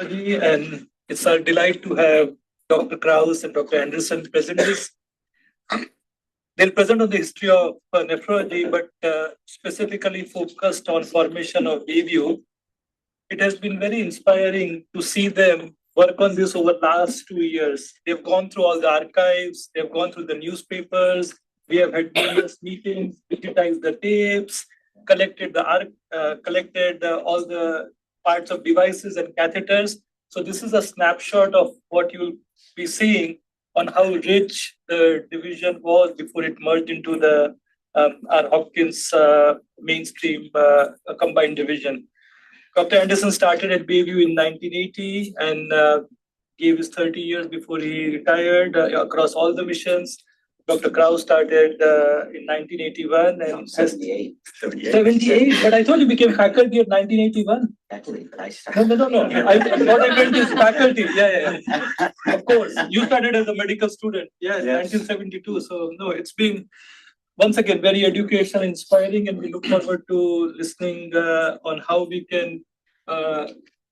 And it's our delight to have Dr. Kraus and Dr. Anderson present this. They'll present on the history of nephrology, but specifically focused on formation of Bayview. It has been very inspiring to see them work on this over the last 2 years. They've gone through all the archives, they've gone through the newspapers, we have had various meetings, digitized the tapes, collected all the parts of devices and catheters. So this is a snapshot of what you'll be seeing on how rich the division was before it merged into the our Hopkins mainstream combined division. Dr. Anderson started at Bayview in 1980 and gave his 30 years before he retired across all the missions. Dr. Kraus started in 1981 and 78. 78, but I thought you became faculty in 1981. Faculty, but I started. No. What I meant is faculty. Yeah. Of course, you started as a medical student. Yes. 1972. So no, it's been once again very educational, inspiring, and we look forward to listening on how we can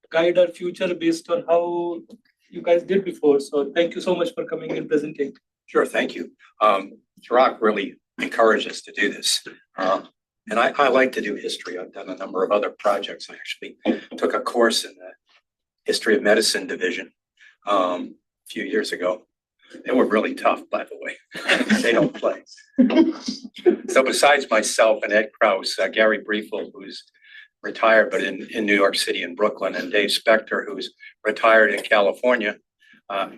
guide our future based on how you guys did before. So thank you so much for coming and presenting. Sure, thank you. Chirag really encouraged us to do this. And I like to do history. I've done a number of other projects. I actually took a course in the History of Medicine division a few years ago. They were really tough, by the way. They don't play. So besides myself and Ed Kraus, Gary Briefel, who's retired but in New York City and Brooklyn, and Dave Spector, who's retired in California,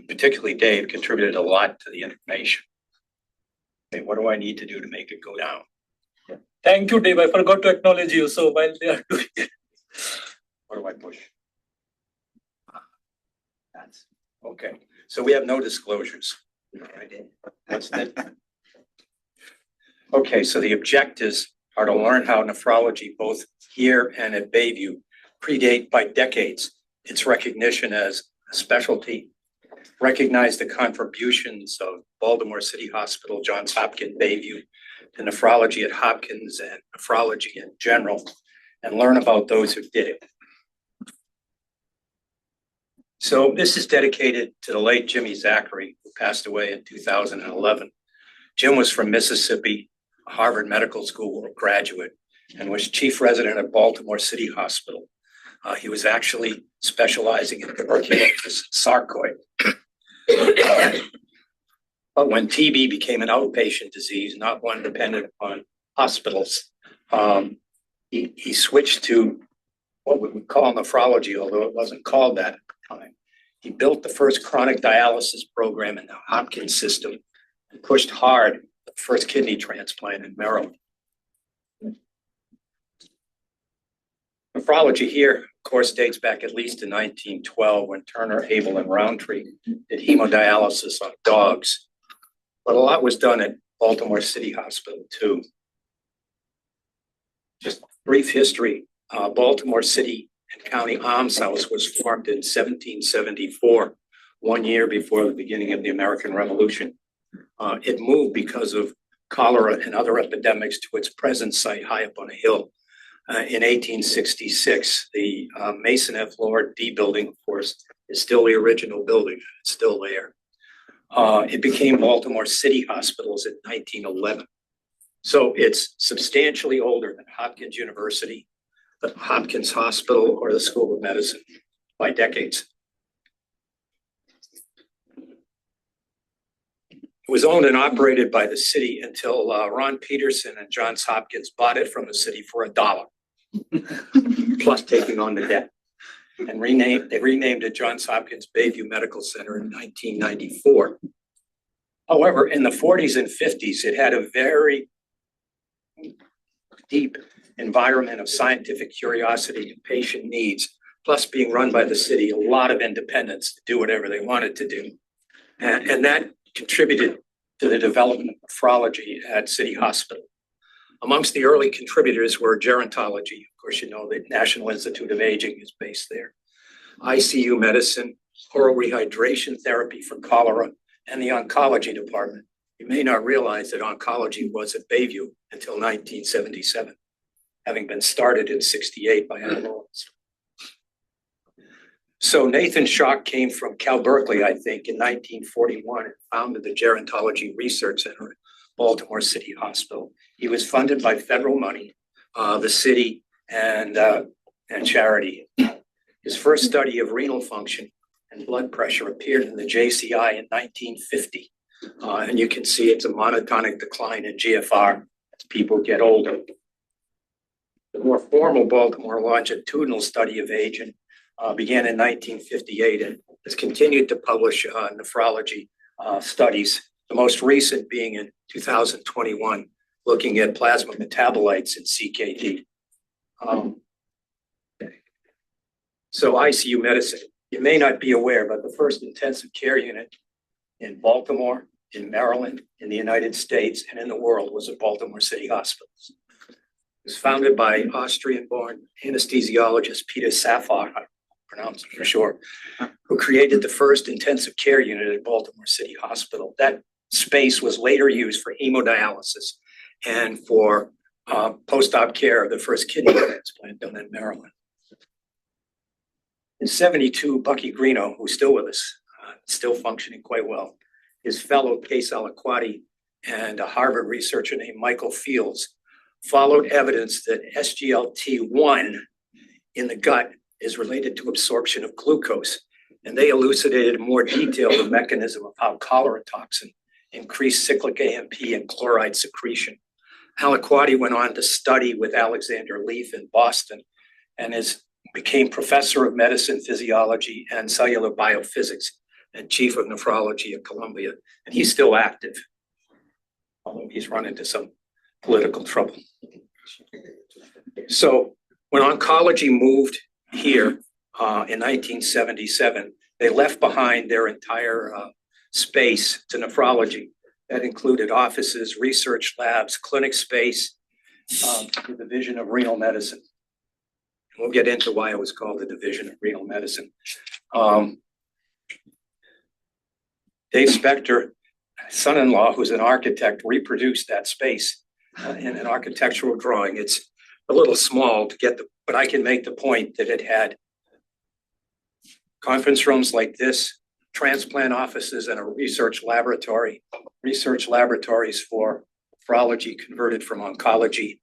particularly Dave, contributed a lot to the information. Okay, what do I need to do to make it go down? Thank you, Dave. I forgot to acknowledge you. So while they are doing it. What do I push? That's okay. So we have no disclosures. That's it. Okay, so the objectives are to learn how nephrology, both here and at Bayview, predate by decades its recognition as a specialty, recognize the contributions of Baltimore City Hospital, Johns Hopkins, Bayview, to nephrology at Hopkins and nephrology in general, and learn about those who did it. So this is dedicated to the late Jimmy Zachary, who passed away in 2011. Jim was from Mississippi, a Harvard Medical School graduate, and was chief resident at Baltimore City Hospital. He was actually specializing in tuberculosis sarcoid. But when TB became an outpatient disease, not one dependent upon hospitals, he switched to what we would call nephrology, although it wasn't called that at the time. He built the first chronic dialysis program in the Hopkins system and pushed hard the first kidney transplant in Maryland. Nephrology here, of course, dates back at least to 1912 when Turner, Abel, and Roundtree did hemodialysis on dogs. But a lot was done at Baltimore City Hospital too. Just brief history, Baltimore City and County Alms House was formed in 1774, 1 year before the beginning of the American Revolution. It moved because of cholera and other epidemics to its present site high up on a hill. In 1866, the Mason F. Lord D building, of course, is still the original building. It's still there. It became Baltimore City Hospitals in 1911. So it's substantially older than Hopkins University, the Hopkins Hospital, or the School of Medicine by decades. It was owned and operated by the city until Ron Peterson and Johns Hopkins bought it from the city for $1, plus taking on the debt. And they renamed it Johns Hopkins Bayview Medical Center in 1994. However, in the 40s and 50s, it had a very deep environment of scientific curiosity and patient needs, plus being run by the city, a lot of independence to do whatever they wanted to do. And that contributed to the development of nephrology at City Hospital. Amongst the early contributors were gerontology. Of course, you know, the National Institute of Aging is based there. ICU medicine, oral rehydration therapy for cholera, and the oncology department. You may not realize that oncology was at Bayview until 1977, having been started in '68 by Anna Lawrence. So Nathan Schock came from Cal Berkeley, I think, in 1941 and founded the Gerontology Research Center at Baltimore City Hospital. He was funded by federal money, the city, and charity. His first study of renal function and blood pressure appeared in the JCI in 1950. And you can see it's a monotonic decline in GFR as people get older. The more formal Baltimore longitudinal study of aging began in 1958 and has continued to publish nephrology studies, the most recent being in 2021, looking at plasma metabolites in CKD. So ICU medicine, you may not be aware, but the first intensive care unit in Baltimore, in Maryland, in the United States, and in the world was at Baltimore City Hospitals. It was founded by Austrian-born anesthesiologist Peter Safar, I pronounce it for sure, who created the first intensive care unit at Baltimore City Hospital. That space was later used for hemodialysis and for post-op care of the first kidney transplant done in Maryland. In 72, Bucky Greeno, who's still with us, still functioning quite well, his fellow Case Aliquati and a Harvard researcher named Michael Fields followed evidence that SGLT1 in the gut is related to absorption of glucose. And they elucidated in more detail the mechanism of how cholera toxin increased cyclic AMP and chloride secretion. Aliquati went on to study with Alexander Leaf in Boston and became professor of medicine, physiology, and cellular biophysics and chief of nephrology at Columbia. And he's still active, although he's run into some political trouble. So when oncology moved here in 1977, they left behind their entire space to nephrology. That included offices, research labs, clinic space, the Division of Renal Medicine. We'll get into why it was called the Division of Renal Medicine. Dave Spector, son-in-law, who's an architect, reproduced that space in an architectural drawing. It's a little small to get but I can make the point that it had conference rooms like this, transplant offices, and a research laboratory, research laboratories for nephrology converted from oncology,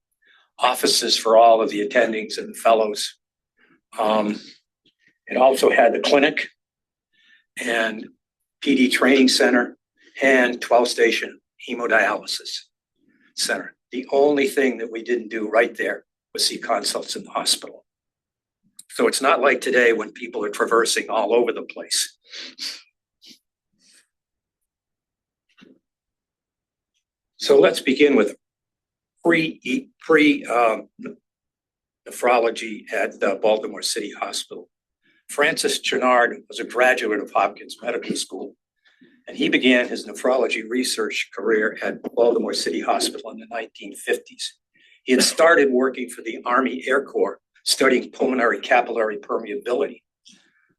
offices for all of the attendings and the fellows. It also had the clinic and PD training center and 12-station hemodialysis center. The only thing that we didn't do right there was see consults in the hospital. So it's not like today when people are traversing all over the place. So let's begin with nephrology at the Baltimore City Hospital. Francis Chenard was a graduate of Hopkins Medical School, and he began his nephrology research career at Baltimore City Hospital in the 1950s. He had started working for the Army Air Corps, studying pulmonary capillary permeability,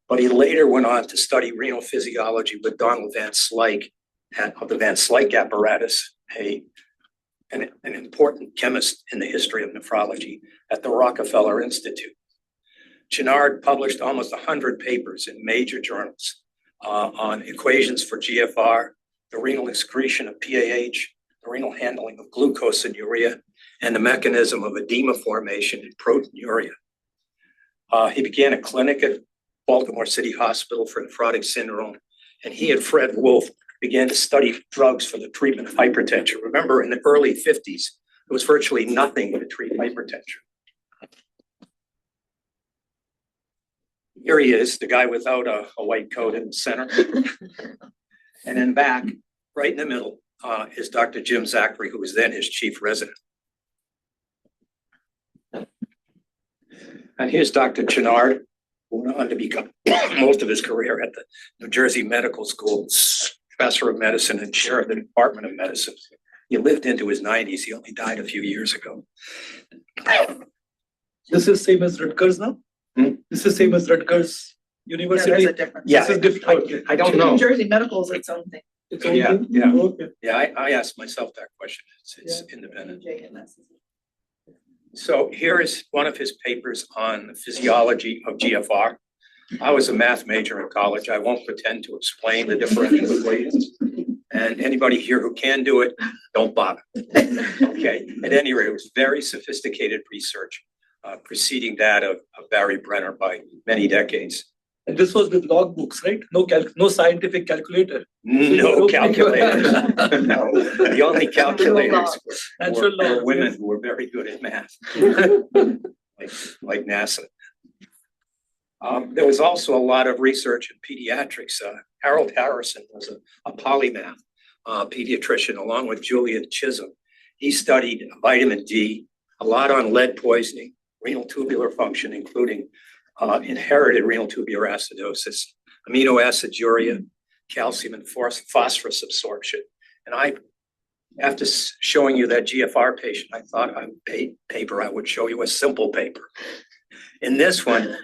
but he later went on to study renal physiology with Donald Van Slyke at the Van Slyke apparatus, an important chemist in the history of nephrology at the Rockefeller Institute. Chenard published almost 100 papers in major journals on equations for GFR, the renal excretion of PAH, the renal handling of glucose and urea, and the mechanism of edema formation in proteinuria. He began a clinic at Baltimore City Hospital for nephrotic syndrome, and he and Fred Wolf began to study drugs for the treatment of hypertension. Remember, in the early 50s, there was virtually nothing to treat hypertension. Here he is, the guy without a white coat in the center. And then back, right in the middle, is Dr. Jim Zachary, who was then his chief resident. And here's Dr. Chenard, who went on to become most of his career at the New Jersey Medical School, professor of medicine and chair of the Department of Medicine. He lived into his 90s. He only died a few years ago. This is same as Rutgers now? This is same as Rutgers University? Yeah, there's a difference. Yeah, This is different. I don't know. New Jersey Medical is its own thing. It's Yeah, only- yeah. Okay. Yeah, I asked myself that question. It's independent. JNS. So here is one of his papers on the physiology of GFR. I was a math major in college. I won't pretend to explain the differential equations. And anybody here who can do it, don't bother. Okay, at any rate, it was very sophisticated research preceding that of Barry Brenner by many decades. And this was with log books, right? No scientific calculator. No calculators. No, the only calculators Natural were law. women who were very good at math, like NASA. There was also a lot of research in pediatrics. Harold Harrison was a polymath pediatrician along with Julian Chisholm. He studied vitamin D, a lot on lead poisoning, renal tubular function, including inherited renal tubular acidosis, amino aciduria, calcium and phosphorus absorption. And after showing you that GFR patient, I thought on paper I would show you a simple paper. In this one,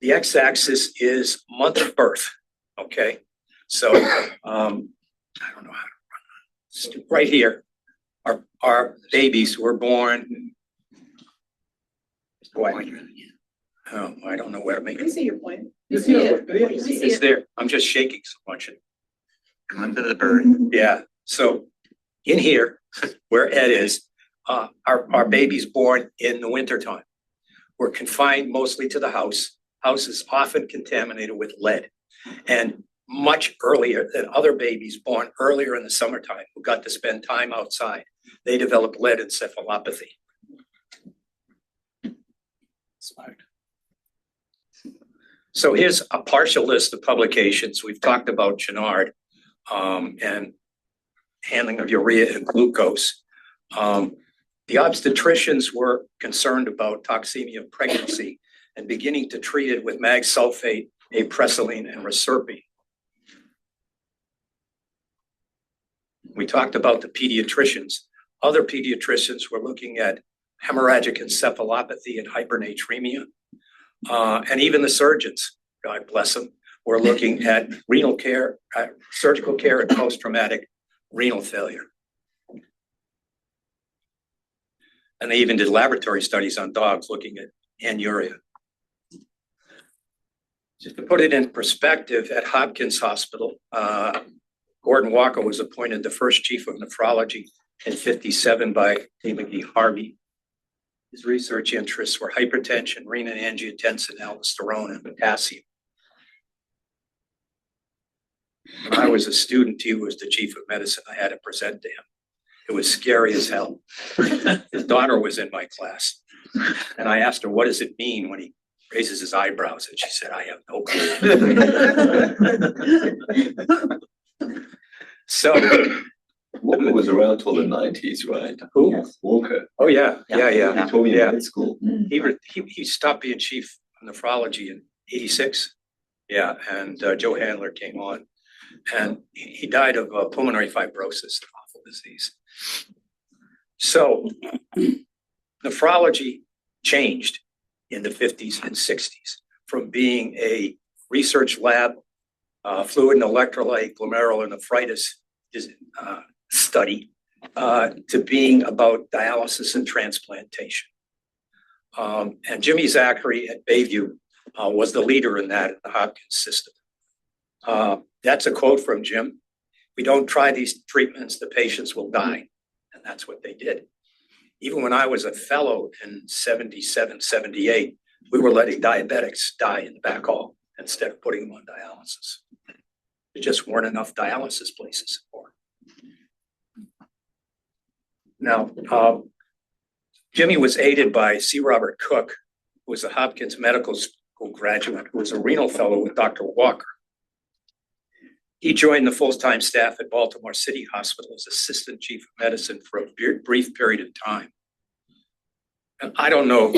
the x-axis is month of birth, okay? So I don't know how to run this. Right here are babies who were born. Oh, I don't know where to make I it. see your point. You see it. It's there. I'm just shaking so much. Come under the bird. Yeah, so in here, where Ed is, our babies born in the wintertime were confined mostly to the house. House is often contaminated with lead. And much earlier than other babies born earlier in the summertime who got to spend time outside, they developed lead encephalopathy. Smart. So here's a partial list of publications. We've talked about Chenard and handling of urea and glucose. The obstetricians were concerned about toxemia of pregnancy and beginning to treat it with mag sulfate, apresyline, and reserpine. We talked about the pediatricians. Other pediatricians were looking at hemorrhagic encephalopathy and hypernatremia. And even the surgeons, God bless them, were looking at renal care, surgical care, and post-traumatic renal failure. And they even did laboratory studies on dogs looking at anuria. Just to put it in perspective, at Hopkins Hospital, Gordon Walker was appointed the first chief of nephrology in '57 by A. McGee Harvey. His research interests were hypertension, renin-angiotensin, aldosterone, and potassium. When I was a student, he was the chief of medicine. I had to present to him. It was scary as hell. His daughter was in my class. And I asked her, what does it mean when he raises his eyebrows? And she said, I have no clue. So Walker was around till the 90s, right? who? Yes. Walker. Oh, yeah. Yeah. He told me Yeah. in high school. He stopped being chief of nephrology in '86. Yeah, and Joe Handler came on. And he died of pulmonary fibrosis, an awful disease. So nephrology changed in the 50s and 60s from being a research lab, fluid and electrolyte glomerulonephritis study, to being about dialysis and transplantation. And Jimmy Zachary at Bayview was the leader in that, the Hopkins system. That's a quote from Jim. If we don't try these treatments, the patients will die. And that's what they did. Even when I was a fellow in '77, '78, we were letting diabetics die in the back hall instead of putting them on dialysis. There just weren't enough dialysis places for them. Now, Jimmy was aided by C. Robert Cook, who was a Hopkins Medical School graduate, who was a renal fellow with Dr. Walker. He joined the full-time staff at Baltimore City Hospital as assistant chief of medicine for a brief period of time. And I don't know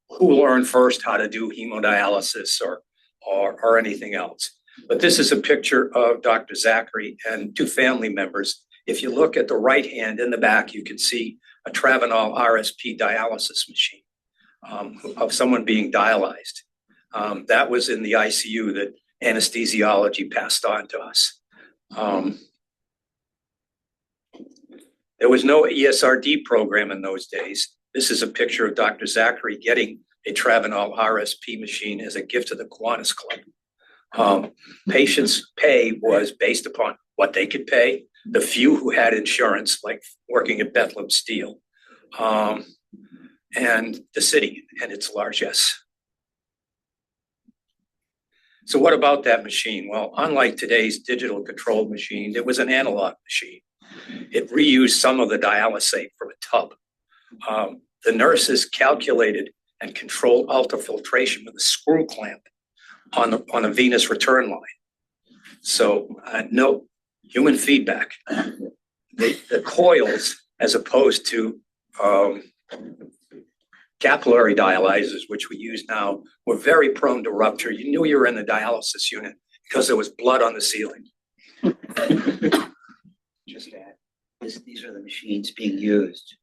who learned first how to do hemodialysis or anything else, but this is a picture of Dr. Zachary and two family members. If you look at the right hand in the back, you can see a Travenol RSP dialysis machine of someone being dialyzed. That was in the ICU that anesthesiology passed on to us. There was no ESRD program in those days. This is a picture of Dr. Zachary getting a Travenol RSP machine as a gift to the Kiwanis Club. Patients' pay was based upon what they could pay, the few who had insurance, like working at Bethlehem Steel, and the city and its largesse. So what about that machine? Well, unlike today's digital controlled machine, it was an analog machine. It reused some of the dialysate from a tub. The nurses calculated and controlled ultrafiltration with a screw clamp on the venous return line. So no human feedback. The coils, as opposed to capillary dialyzers, which we use now, were very prone to rupture. You knew you were in the dialysis unit because there was blood on the ceiling. Just add, these are the machines being used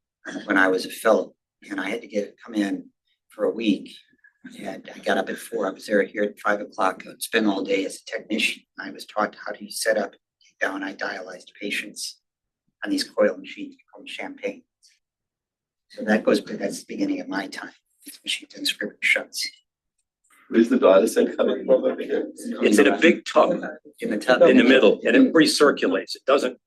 when I was a fellow, and I had to come in for a week. And I got up at 4. I was here at 5 o'clock. I'd spend all day as a technician. I was taught how to set up, take down. I dialyzed patients on these coil machines called Champagne. So that's the beginning of my time. These machines and script shuts. Where's the dialysate coming from over here? It's in a big tub In the tub. in the middle, and it recirculates. It doesn't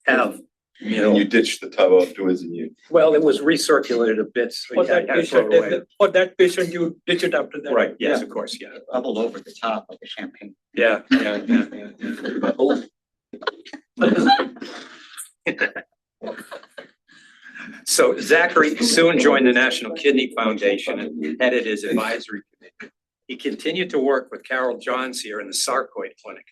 have, And you ditch the tub afterwards and you. well, it was recirculated a bit. So For you had that to throw patient, it away. for that patient, you ditch it after that. Right, yes, of course, yeah. It bubbled over the top like a champagne. Yeah. So Zachary soon joined the National Kidney Foundation and headed his advisory committee. He continued to work with Carol Johns here in the sarcoid clinic,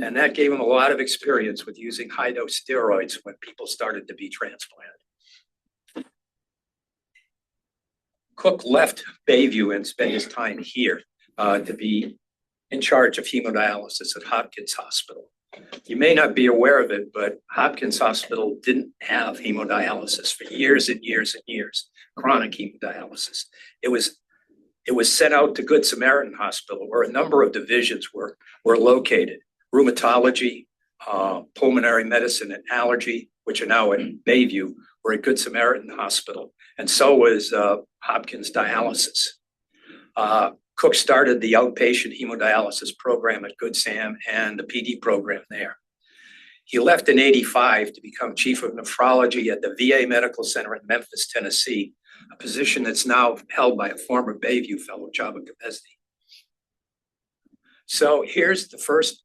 and that gave him a lot of experience with using high-dose steroids when people started to be transplanted. Cook left Bayview and spent his time here to be in charge of hemodialysis at Hopkins Hospital. You may not be aware of it, but Hopkins Hospital didn't have hemodialysis for years and years and years, chronic hemodialysis. It was sent out to Good Samaritan Hospital, where a number of divisions were located. Rheumatology, pulmonary medicine and allergy, which are now at Bayview, were at Good Samaritan Hospital. And so was Hopkins dialysis. Cook started the outpatient hemodialysis program at Good Sam and the PD program there. He left in '85 to become chief of nephrology at the VA Medical Center in Memphis, Tennessee, a position that's now held by a former Bayview fellow, Chaba Gabesdi. So here's the first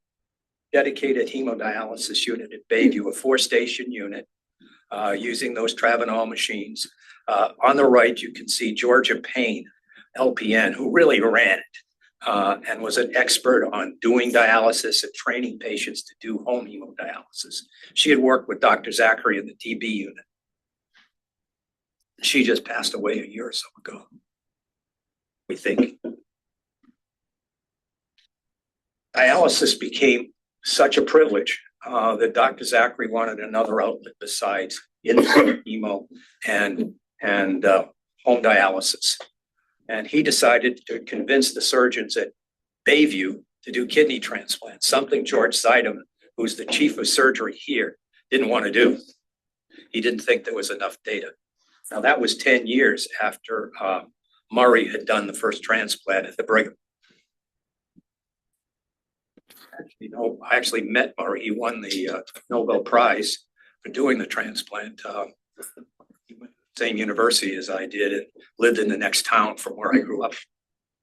dedicated hemodialysis unit at Bayview, a 4-station unit using those Travenol machines. On the right, you can see Georgia Payne, LPN, who really ran it and was an expert on doing dialysis and training patients to do home hemodialysis. She had worked with Dr. Zachary in the TB unit. She just passed away a year or so ago, we think. Dialysis became such a privilege that Dr. Zachary wanted another outlet besides hemo and home dialysis. And he decided to convince the surgeons at Bayview to do kidney transplants, something George Seidem, who's the chief of surgery here, didn't want to do. He didn't think there was enough data. Now, that was 10 years after Murray had done the first transplant at the Brigham. I actually met Murray. He won the Nobel Prize for doing the transplant. He went to the same university as I did and lived in the next town from where I grew up.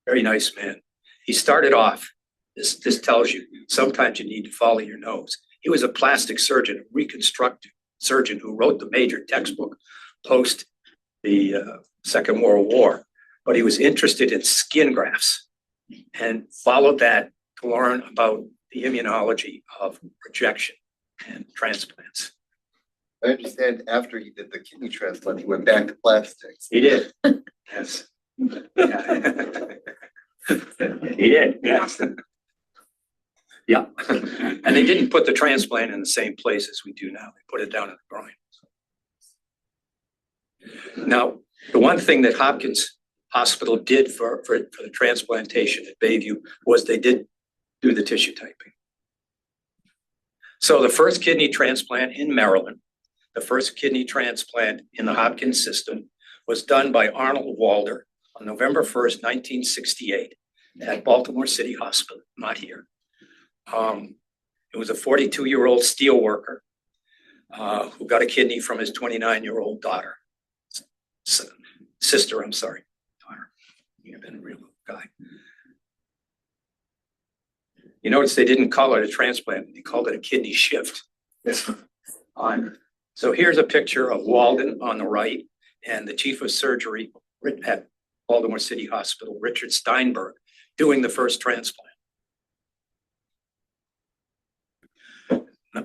Very nice man. He started off, this tells you, sometimes you need to follow your nose. He was a plastic surgeon, a reconstructive surgeon who wrote the major textbook post the Second World War. But he was interested in skin grafts and followed that to learn about the immunology of rejection and transplants. I understand after he did the kidney transplant, he went back to plastics. He did. Yes. Yeah. He did. Yes. Yeah. And they didn't put the transplant in the same place as we do now. They put it down in the groin. Now, the one thing that Hopkins Hospital did for the transplantation at Bayview was they did do the tissue typing. So the first kidney transplant in Maryland, the first kidney transplant in the Hopkins system, was done by Arnold Walder on November 1st, 1968, at Baltimore City Hospital, not here. It was a 42-year-old steel worker who got a kidney from his 29-year-old daughter. Sister, I'm sorry, daughter. You've been a real guy. You notice they didn't call it a transplant, they called it a kidney shift. So here's a picture of Walden on the right and the chief of surgery at Baltimore City Hospital, Richard Steinberg, doing the first transplant.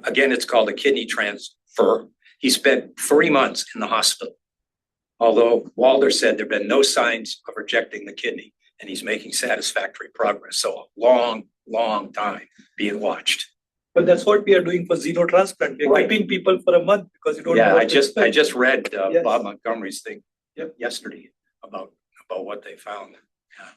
Again, it's called a kidney transfer. He spent 3 months in the hospital, although Walder said there've been no signs of rejecting the kidney, and he's making satisfactory progress. So a long, long time being watched. But that's what we are doing for xenotransplant. We're Right. keeping people for a month because you don't know Yeah, what I to just expect. read Yes. Bob Montgomery's thing Yep. yesterday about what they found. Yeah.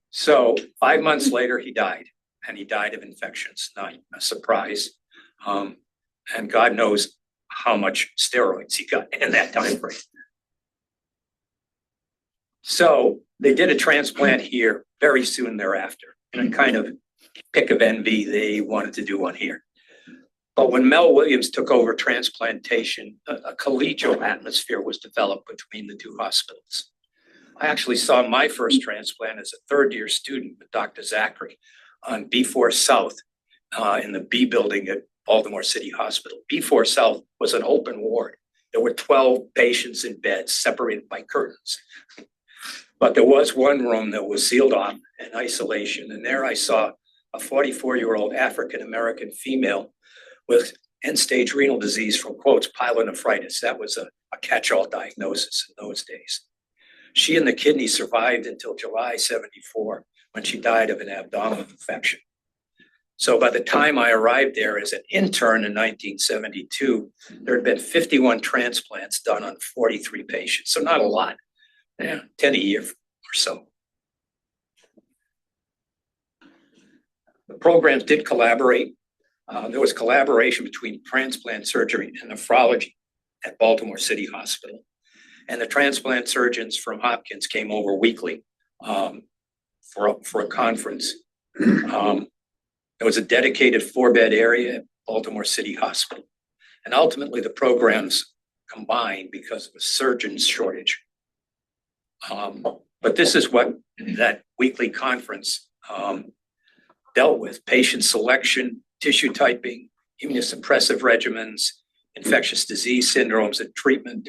So 5 months later, he died, and he died of infections, not a surprise. And God knows how much steroids he got in that time frame. So they did a transplant here very soon thereafter, and a kind of pick of envy, they wanted to do one here. But when Mel Williams took over transplantation, a collegial atmosphere was developed between the two hospitals. I actually saw my first transplant as a third-year student with Dr. Zachary on B4 South in the B building at Baltimore City Hospital. B4 South was an open ward. There were 12 patients in beds separated by curtains. But there was one room that was sealed off in isolation, and there I saw a 44-year-old African-American female with end-stage renal disease from, quotes, pyelonephritis. That was a catch-all diagnosis in those days. She and the kidney survived until July 74, when she died of an abdominal infection. So by the time I arrived there as an intern in 1972, there had been 51 transplants done on 43 patients, so not a lot. 10 a year or so. The programs did collaborate. There was collaboration between transplant surgery and nephrology at Baltimore City Hospital. And the transplant surgeons from Hopkins came over weekly for a conference. There was a dedicated 4-bed area at Baltimore City Hospital. And ultimately the programs combined because of a surgeon's shortage. But this is what that weekly conference dealt with: patient selection, tissue typing, immunosuppressive regimens, infectious disease syndromes and treatment,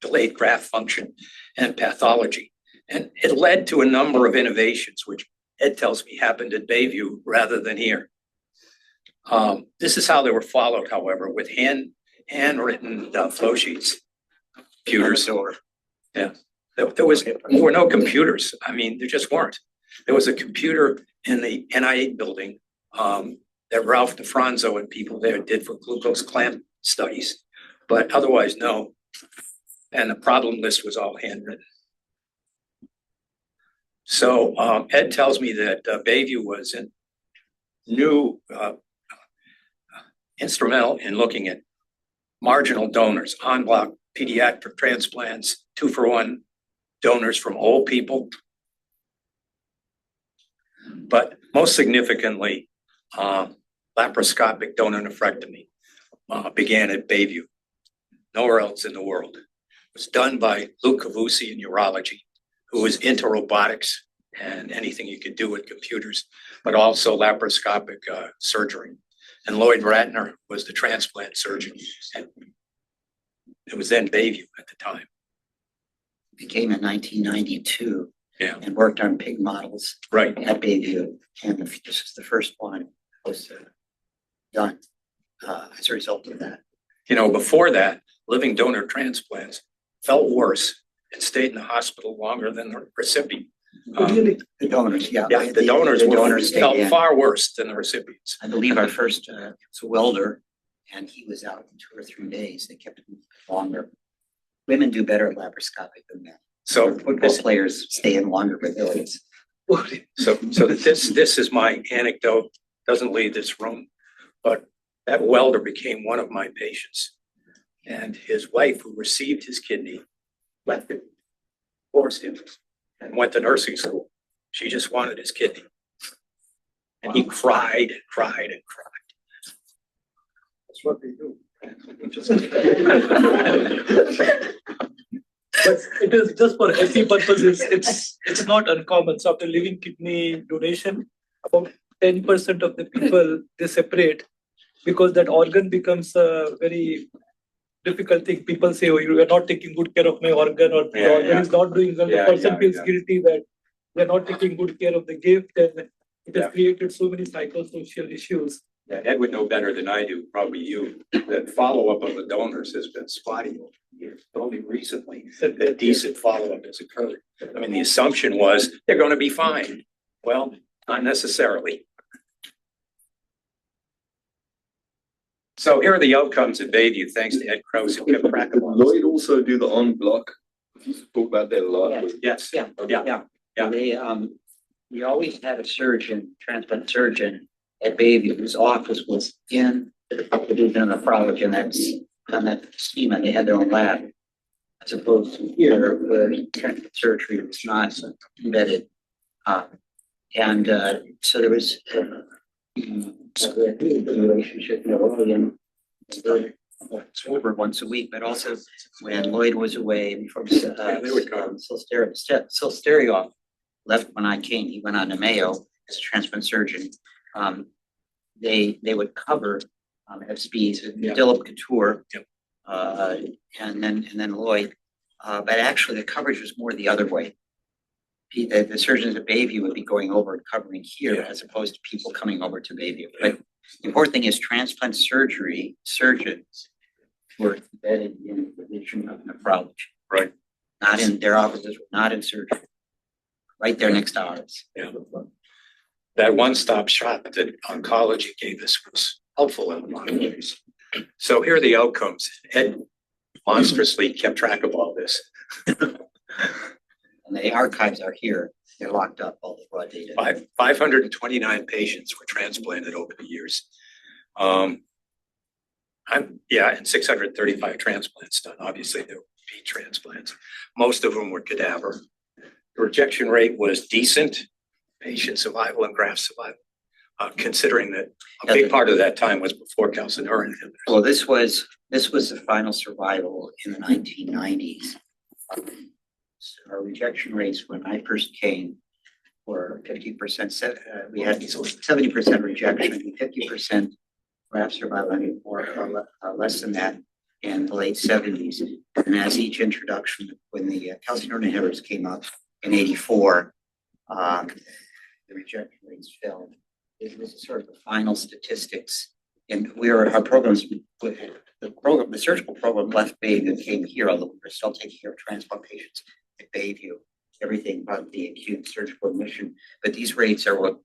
delayed graft function, and pathology. And it led to a number of innovations, which Ed tells me happened at Bayview rather than here. This is how they were followed, however, with handwritten flow sheets, computers. Yeah. There were no computers. I mean, there just weren't. There was a computer in the NIH building that Ralph DeFranzo and people there did for glucose clamp studies, but otherwise, no. And the problem list was all handwritten. So Ed tells me that Bayview was instrumental in looking at marginal donors, en bloc pediatric transplants, 2-for-1 donors from old people. But most significantly, laparoscopic donor nephrectomy began at Bayview, nowhere else in the world. It was done by Luke Cavusi in urology, who was into robotics and anything you could do with computers, but also laparoscopic surgery. And Lloyd Ratner was the transplant surgeon. And it was then Bayview at the time. We came in 1992. Yeah. And worked on pig models Right. at Bayview. And this is the first one was done as a result of that. You know, before that, living donor transplants felt worse and stayed in the hospital longer than the recipient. Really? The donors, yeah. Yeah, the donors stayed felt in. far worse than the recipients. I believe our first was a welder, and he was out in 2 or 3 days. They kept him longer. Women do better at laparoscopic than men. So Football players stay in longer with billions. So this is my anecdote, doesn't leave this room, but that welder became one of my patients. And his wife, who received his kidney, left it forced him and went to nursing school. She just wanted his kidney. And he cried and cried and cried. That's what they do. But it is just for healthy purposes, it's not uncommon. So after living kidney donation, about 10% of the people they separate because that organ becomes a very difficult thing. People say, oh, you are not taking good care of my organ, or the organ is not doing well. The person feels guilty that they're not taking good care of the gift, and it has created so many psychosocial issues. Yeah, Ed would know better than I do, probably you, that follow-up of the donors has been spotty over the years. Only recently that decent follow-up has occurred. I mean, the assumption was they're going to be fine. Well, not necessarily. So here are the outcomes at Bayview, thanks to Ed Kraus, who kept track of all this. Lloyd also do the on block. You used to talk about that a lot. Yes. Yeah. Yeah. They, we always had a surgeon, transplant surgeon at Bayview, whose office was in the Division of Nephrology, and that's on that schema. They had their own lab, as opposed to here, where transplant surgery was not embedded. So there was a relationship, over once a week, but also when Lloyd was away before they would come. Silsterioff left when I came. He went on to Mayo as a transplant surgeon. They would cover FSPs, Philip Couture, and then Lloyd. But actually, the coverage was more the other way. The surgeons at Bayview would be going over and covering here, as opposed to people coming over to Bayview. But the important thing is transplant surgery surgeons were embedded in the Division of Nephrology. Right. Not in their offices, not in surgery. Right there next to ours. Yeah. That one-stop shop that oncology gave us was helpful in a lot of ways. So here are the outcomes. Ed monstrously kept track of all this. And the archives are here. They're locked up, all the raw data. 529 patients were transplanted over the years. And 635 transplants done. Obviously, there were repeat transplants. Most of them were cadaver. The rejection rate was decent. Patient survival and graft survival, considering that a big part of that time was before calcineurin inhibitors. Well, this was the final survival in the 1990s. Our rejection rates when I first came were 50%. We had 70% rejection, 50% graft survival, or less than that in the late 70s. And as each introduction, when the calcineurin inhibitors came up in '84, the rejection rates fell. This is sort of the final statistics. And our programs, the surgical program left Bayview and came here, although we're still taking care of transplant patients at Bayview, everything but the acute surgical admission. But these rates are what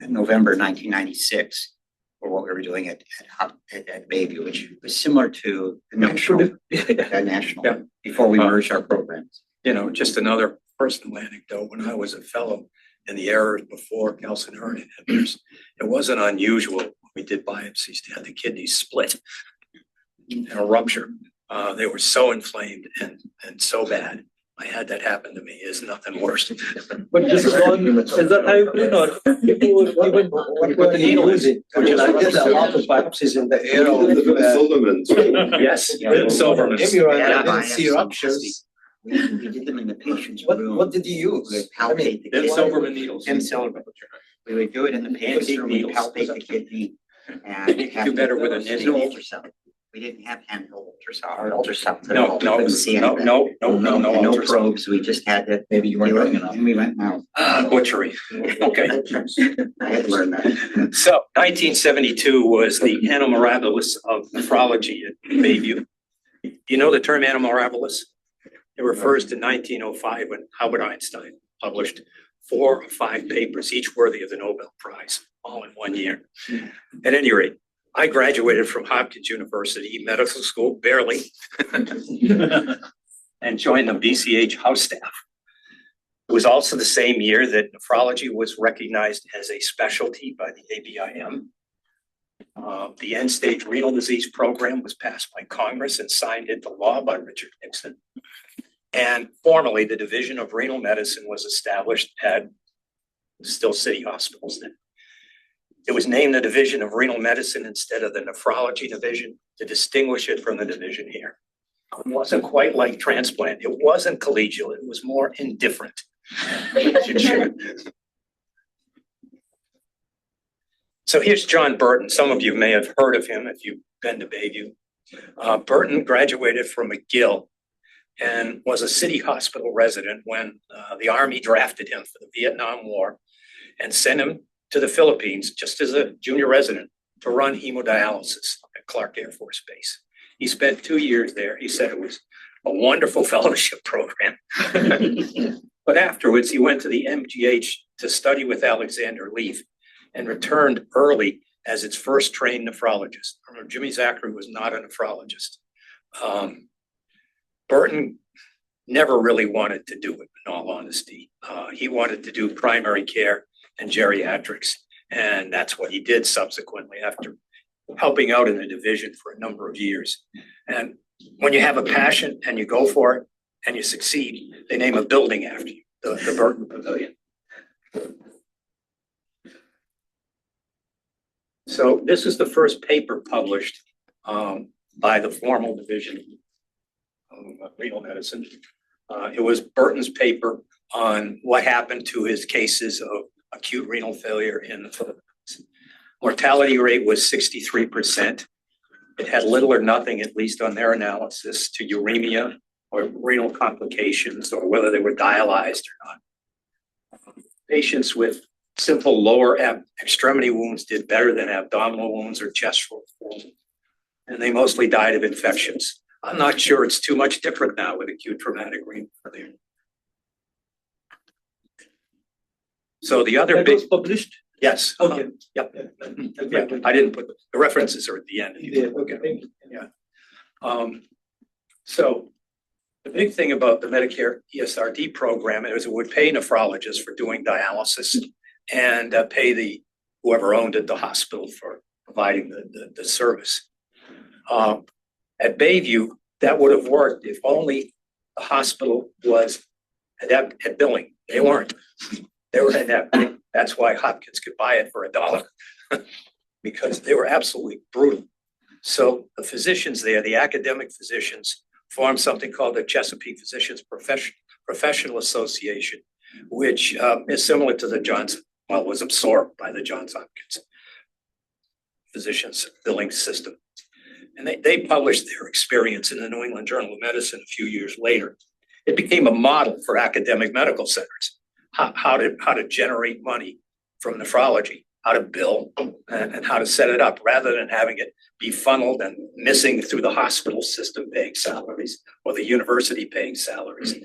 in November 1996 for what we were doing at Bayview, which was similar to the national before we merged our programs. Just another personal anecdote. When I was a fellow in the era before calcineurin inhibitors, it wasn't unusual when we did biopsies to have the kidneys split and a rupture. They were so inflamed and so bad. I had that happen to me. Is nothing worse. But this is that how you put or people even What the needle is it? I did a lot of biopsies in the era of Yes, Silverman. I didn't see ruptures. We did them in the patient's What room. did you We use? would palpate the Then kidney. Silverman needles. And Silverman. We would do it in the patient's Antique room, we needles. palpate the kidney. And You can do better with a There's knitting. no ultrasound. We didn't have handheld ultrasound or ultrasound. No No ultrasound. probes, we just had that. Maybe you weren't young enough. And we went now. Butchery. Okay. I had to learn that. So 1972 was the annum mirabilis of nephrology at Bayview. You know the term annum mirabilis? It refers to 1905 when Albert Einstein published 4 or 5 papers, each worthy of the Nobel Prize, all in 1 year. At any rate, I graduated from Hopkins University Medical School, barely, and joined the BCH house staff. It was also the same year that nephrology was recognized as a specialty by the ABIM. The end-stage renal disease program was passed by Congress and signed into law by Richard Nixon. And formerly, the Division of Renal Medicine was established at still City Hospitals then. It was named the Division of Renal Medicine instead of the Nephrology Division to distinguish it from the division here. It wasn't quite like transplant. It wasn't collegial. It was more indifferent. So here's John Burton. Some of you may have heard of him if you've been to Bayview. Burton graduated from McGill and was a City Hospital resident when the Army drafted him for the Vietnam War and sent him to the Philippines just as a junior resident to run hemodialysis at Clark Air Force Base. He spent 2 years there. He said it was a wonderful fellowship program. But afterwards, he went to the MGH to study with Alexander Leaf and returned early as its first trained nephrologist. Jimmy Zachary was not a nephrologist. Burton never really wanted to do it, in all honesty. He wanted to do primary care and geriatrics, and that's what he did subsequently after helping out in the division for a number of years. And when you have a passion and you go for it and you succeed, they name a building after you, the Burton Pavilion. So this is the first paper published by the formal division of renal medicine. It was Burton's paper on what happened to his cases of acute renal failure in the Philippines. Mortality rate was 63%. It had little or nothing, at least on their analysis, to uremia or renal complications or whether they were dialyzed or not. Patients with simple lower extremity wounds did better than abdominal wounds or chest wounds, and they mostly died of infections. I'm not sure it's too much different now with acute traumatic renal failure. So the other That big, was published? yes, Okay. yep. Yeah, I didn't put the references are at the end. Yeah, okay, thank you. Yeah. So the big thing about the Medicare ESRD program is it would pay nephrologists for doing dialysis and pay whoever owned it, the hospital, for providing the service. At Bayview, that would have worked if only the hospital was adept at billing. They weren't. They were inept. That's why Hopkins could buy it for $1 because they were absolutely brutal. So the physicians there, the academic physicians, formed something called the Chesapeake Physicians Professional Association, which is similar to the was absorbed by the Johns Hopkins physicians billing system. And they published their experience in the New England Journal of Medicine a few years later. It became a model for academic medical centers, how to generate money from nephrology, how to bill, and how to set it up, rather than having it be funneled and missing through the hospital system paying salaries or the university paying salaries.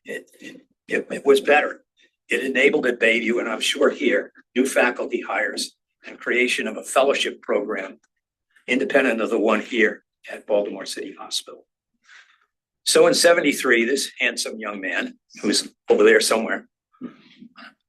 It was better. It enabled at Bayview, and I'm sure here, new faculty hires and creation of a fellowship program independent of the one here at Baltimore City Hospital. So in '73, this handsome young man, who's over there somewhere,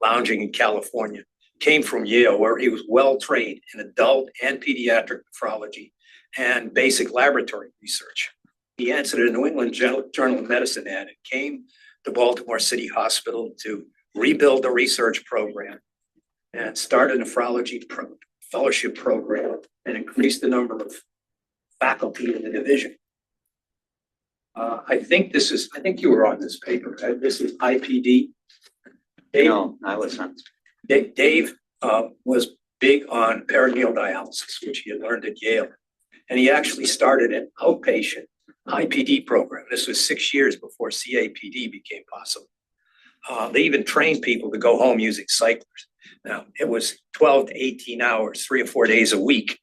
lounging in California, came from Yale, where he was well-trained in adult and pediatric nephrology and basic laboratory research. He answered a New England Journal of Medicine ad and came to Baltimore City Hospital to rebuild the research program and start a nephrology fellowship program and increase the number of faculty in the division. I think you were on this paper. This is IPD. No, I wasn't. Dave was big on peritoneal dialysis, which he had learned at Yale. And he actually started an outpatient IPD program. This was 6 years before CAPD became possible. They even trained people to go home using cyclers. Now, it was 12 to 18 hours, 3 or 4 days a week.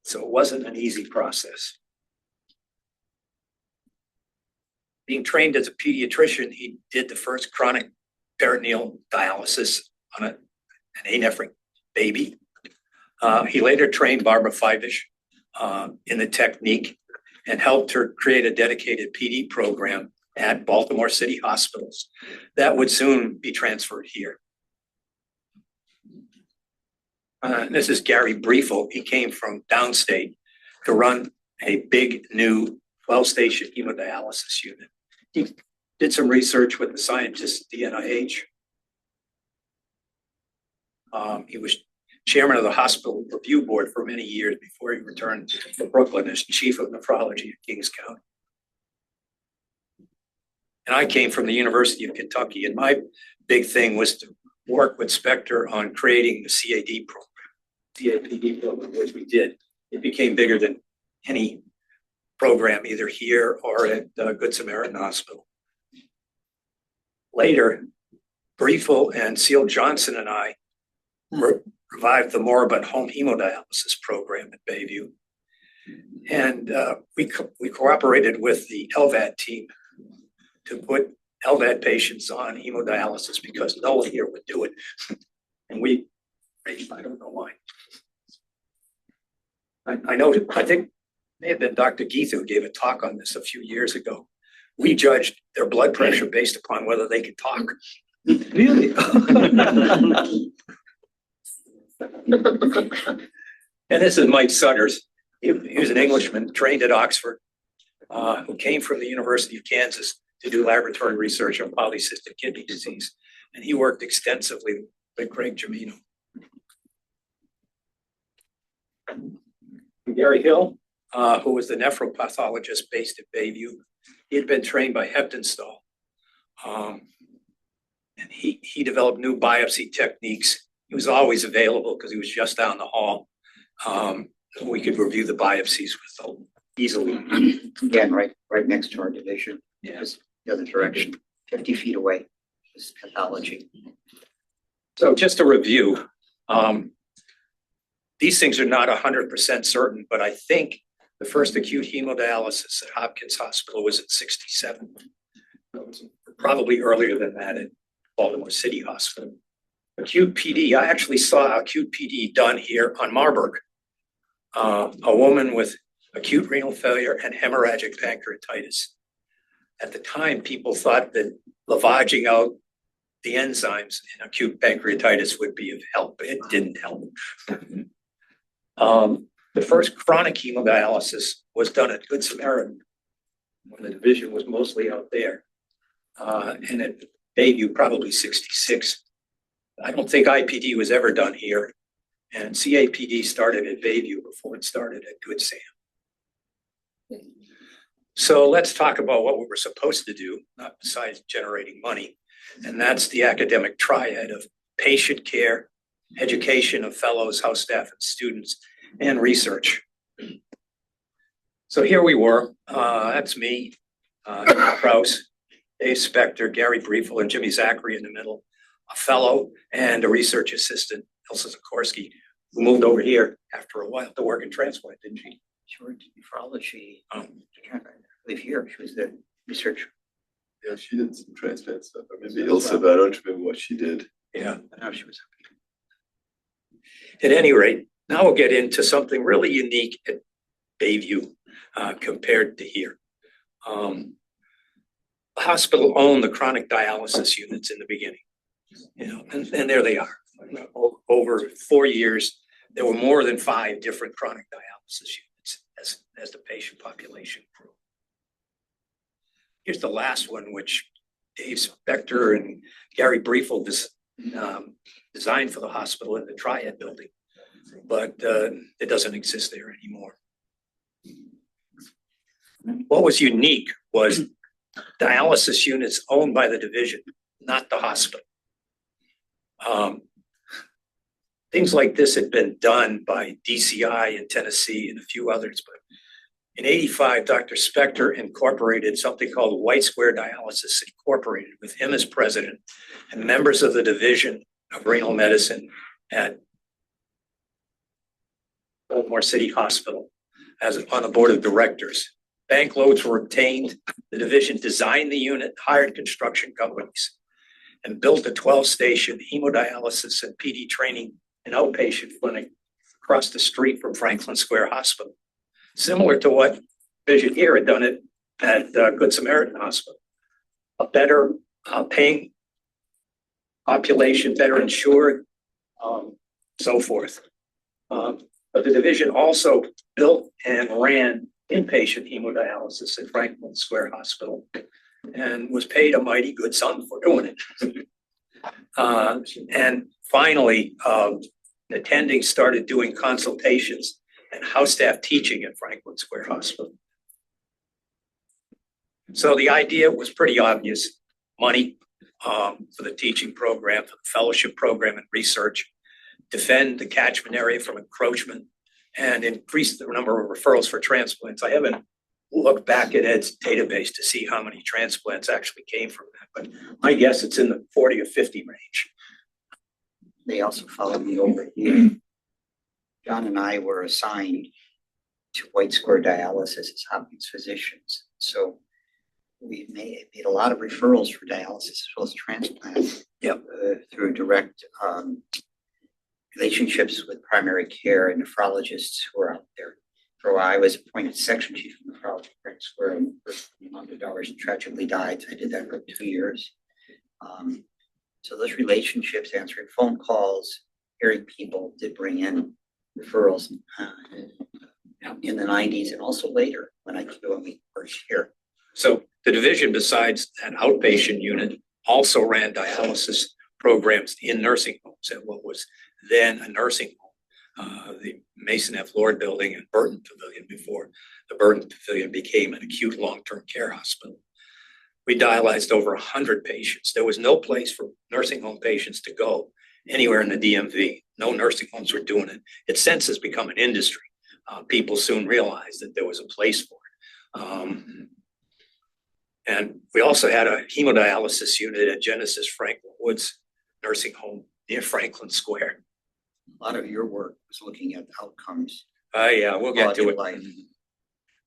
So it wasn't an easy process. Being trained as a pediatrician, he did the first chronic peritoneal dialysis on an anephric baby. He later trained Barbara Fivish in the technique and helped her create a dedicated PD program at Baltimore City Hospitals that would soon be transferred here. This is Gary Briefel. He came from downstate to run a big new 12-station hemodialysis unit. did some research with the scientists at the NIH. He was chairman of the hospital review board for many years before he returned to Brooklyn as chief of nephrology at Kings County. And I came from the University of Kentucky, and my big thing was to work with Spector on creating the CAPD program, which we did. It became bigger than any program either here or at Good Samaritan Hospital. Later, Briefel and Seal Johnson and I revived the moribund home hemodialysis program at Bayview. And we cooperated with the LVAD team to put LVAD patients on hemodialysis because no one here would do it. And I don't know why. I think may have been Dr. Geith who gave a talk on this a few years ago. We judged their blood pressure based upon whether they could talk. Really? And this is Mike Sutters. He was an Englishman trained at Oxford, who came from the University of Kansas to do laboratory research on polycystic kidney disease. And he worked extensively with Craig Jimino. Gary Hill, who was the nephropathologist based at Bayview. He had been trained by Heptonstall. And he developed new biopsy techniques. He was always available because he was just down the hall. We could review the biopsies with easily. Again, right next to our division. Yes. The other direction, 50 feet away is pathology. So just to review, these things are not 100% certain, but I think the first acute hemodialysis at Hopkins Hospital was in 67. Probably earlier than that at Baltimore City Hospital. Acute PD, I actually saw acute PD done here on Marburg. A woman with acute renal failure and hemorrhagic pancreatitis. At the time, people thought that lavaging out the enzymes in acute pancreatitis would be of help. It didn't help. The first chronic hemodialysis was done at Good Samaritan when the division was mostly out there. And at Bayview, probably 66. I don't think IPD was ever done here. And CAPD started at Bayview before it started at Good Sam. So let's talk about what we were supposed to do, not besides generating money. And that's the academic triad of patient care, education of fellows, house staff, and students, and research. So here we were. That's me, Kraus, Dave Spector, Gary Briefel, and Jimmy Zachary in the middle, a fellow and a research assistant, Elsa Sikorsky, who moved over here after a while to work in transplant, didn't she? She worked in nephrology. I live here. She was the researcher. Yeah, she did some transplant stuff. Or maybe Ilsa, but I don't remember what she did. Yeah. I know she was. At any rate, now we'll get into something really unique at Bayview compared to here. The hospital owned the chronic dialysis units in the beginning, and there they are. Over 4 years, there were more than 5 different chronic dialysis units as the patient population grew. Here's the last one, which Dave Spector and Gary Briefel designed for the hospital in the Triad building, but it doesn't exist there anymore. What was unique was dialysis units owned by the division, not the hospital. Things like this had been done by DCI in Tennessee and a few others, but in '85, Dr. Spector incorporated something called White Square Dialysis Incorporated with him as president and members of the Division of Renal Medicine at Baltimore City Hospital as on the board of directors. Bank loans were obtained. The division designed the unit, hired construction companies, and built a 12-station hemodialysis and PD training and outpatient clinic across the street from Franklin Square Hospital, similar to what Vision here had done it at Good Samaritan Hospital. A better paying population, better insured, so forth. But the division also built and ran inpatient hemodialysis at Franklin Square Hospital and was paid a mighty good sum for doing it. And finally, attending started doing consultations and house staff teaching at Franklin Square Hospital. So the idea was pretty obvious: money for the teaching program, for the fellowship program and research, defend the catchment area from encroachment, and increase the number of referrals for transplants. I haven't looked back at Ed's database to see how many transplants actually came from that, but my guess it's in the 40 or 50 range. They also followed me over here. John and I were assigned to White Square Dialysis as Hopkins physicians. So we made a lot of referrals for dialysis as well as transplant. Yep. Through direct relationships with primary care and nephrologists who are out there. For a while, I was appointed section chief of nephrology at Franklin Square, and $100 tragically died. I did that for 2 years. So those relationships, answering phone calls, hearing people, did bring in referrals in the 90s and also later when we worked here. So the division, besides an outpatient unit, also ran dialysis programs in nursing homes at what was then a nursing home, the Mason F. Lord building and Burton Pavilion, before the Burton Pavilion became an acute long-term care hospital. We dialyzed over 100 patients. There was no place for nursing home patients to go anywhere in the DMV. No nursing homes were doing it. It since has become an industry. People soon realized that there was a place for it. And we also had a hemodialysis unit at Genesis Franklin Woods Nursing Home near Franklin Square. A lot of your work was looking at outcomes. Yeah, we'll get quality to of it. life.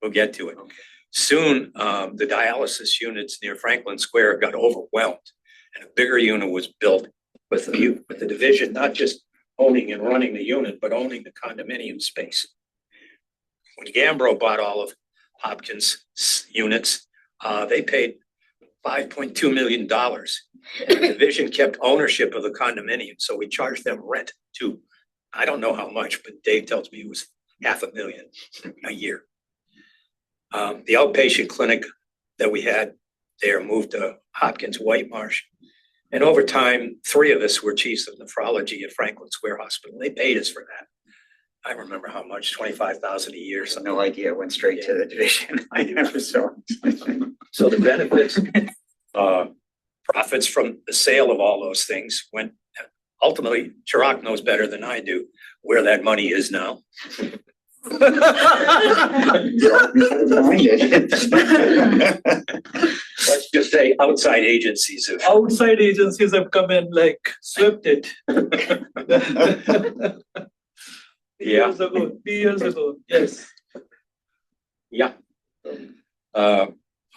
We'll get to it. Okay. Soon, the dialysis units near Franklin Square got overwhelmed, and a bigger unit was built with the division not just owning and running the unit, but owning the condominium space. When Gambro bought all of Hopkins' units, they paid $5.2 million. And the division kept ownership of the condominium, so we charged them rent too. I don't know how much, but Dave tells me it was $500,000 a year. The outpatient clinic that we had there moved to Hopkins White Marsh. And over time, 3 of us were chiefs of nephrology at Franklin Square Hospital. They paid us for that. I remember how much, $25,000 a year. So no idea, went straight to the division. I never saw. So the benefits, profits from the sale of all those things went, ultimately, Chirac knows better than I do where that money is now. Let's just say outside agencies have. Outside agencies have come and like swept it. Yeah. 3 years ago, yes. Yeah.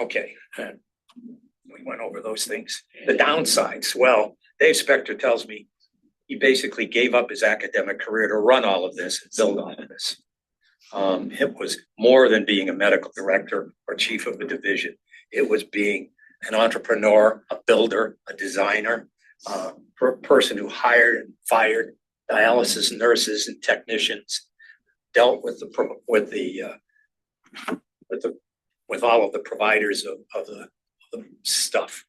Okay. We went over those things. The downsides, well, Dave Spector tells me he basically gave up his academic career to run all of this and build all of this. It was more than being a medical director or chief of a division. It was being an entrepreneur, a builder, a designer, a person who hired and fired dialysis nurses and technicians, dealt with all of the providers of the stuff.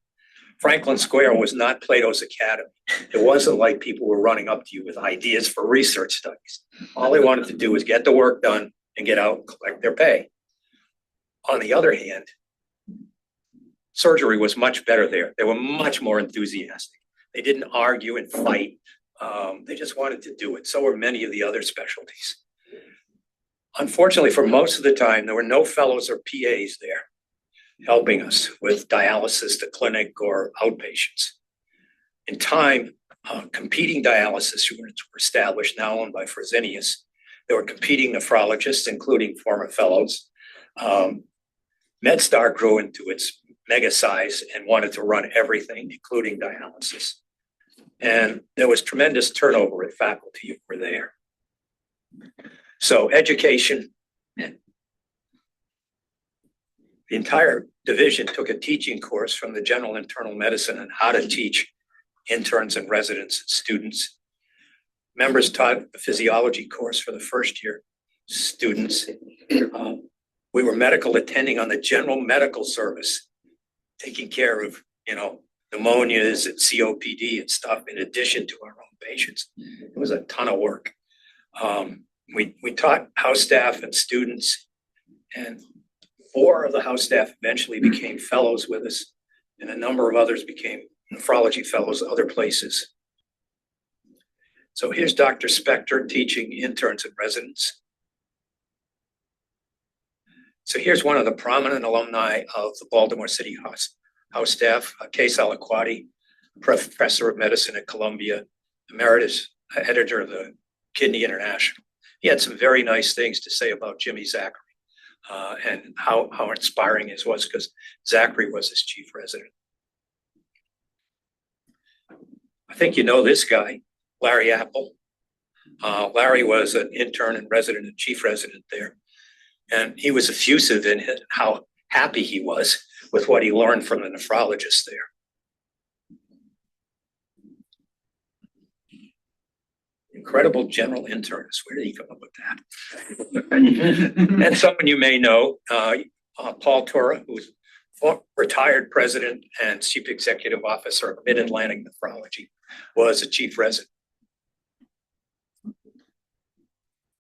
Franklin Square was not Plato's Academy. It wasn't like people were running up to you with ideas for research studies. All they wanted to do was get the work done and get out and collect their pay. On the other hand, surgery was much better there. They were much more enthusiastic. They didn't argue and fight. They just wanted to do it. So were many of the other specialties. Unfortunately, for most of the time, there were no fellows or PAs there helping us with dialysis to clinic or outpatients. In time, competing dialysis units were established, now owned by Fresenius. There were competing nephrologists, including former fellows. MedStar grew into its mega size and wanted to run everything, including dialysis. And there was tremendous turnover at faculty who were there. So education, the entire division took a teaching course from the general internal medicine on how to teach interns and residents and students. Members taught the physiology course for the first year students. We were medical attending on the general medical service taking care of, pneumonias and COPD and stuff in addition to our own patients. It was a ton of work. We taught house staff and students, and 4 of the house staff eventually became fellows with us, and a number of others became nephrology fellows other places. So here's Dr. Spector teaching interns and residents. So here's one of the prominent alumni of the Baltimore City House staff, Case Alaquati, professor of medicine at Columbia, emeritus editor of the Kidney International. He had some very nice things to say about Jimmy Zachary and how inspiring his was, because Zachary was his chief resident. I think you know this guy, Larry Apple. Larry was an intern and resident and chief resident there. And he was effusive in how happy he was with what he learned from the nephrologist there. Incredible general internist. Where did he come up with that? And someone you may know, Paul Tora, who's retired president and chief executive officer of Mid-Atlantic Nephrology, was a chief resident.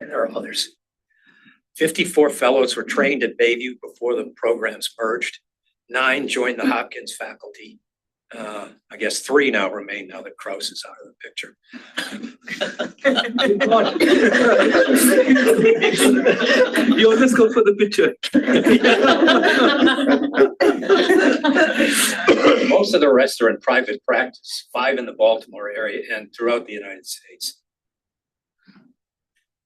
And there are others. 54 fellows were trained at Bayview before the programs merged. 9 joined the Hopkins faculty. I guess 3 now remain now that Kraus is out of the picture. You always go for the picture. Most of the rest are in private practice, 5 in the Baltimore area and throughout the United States.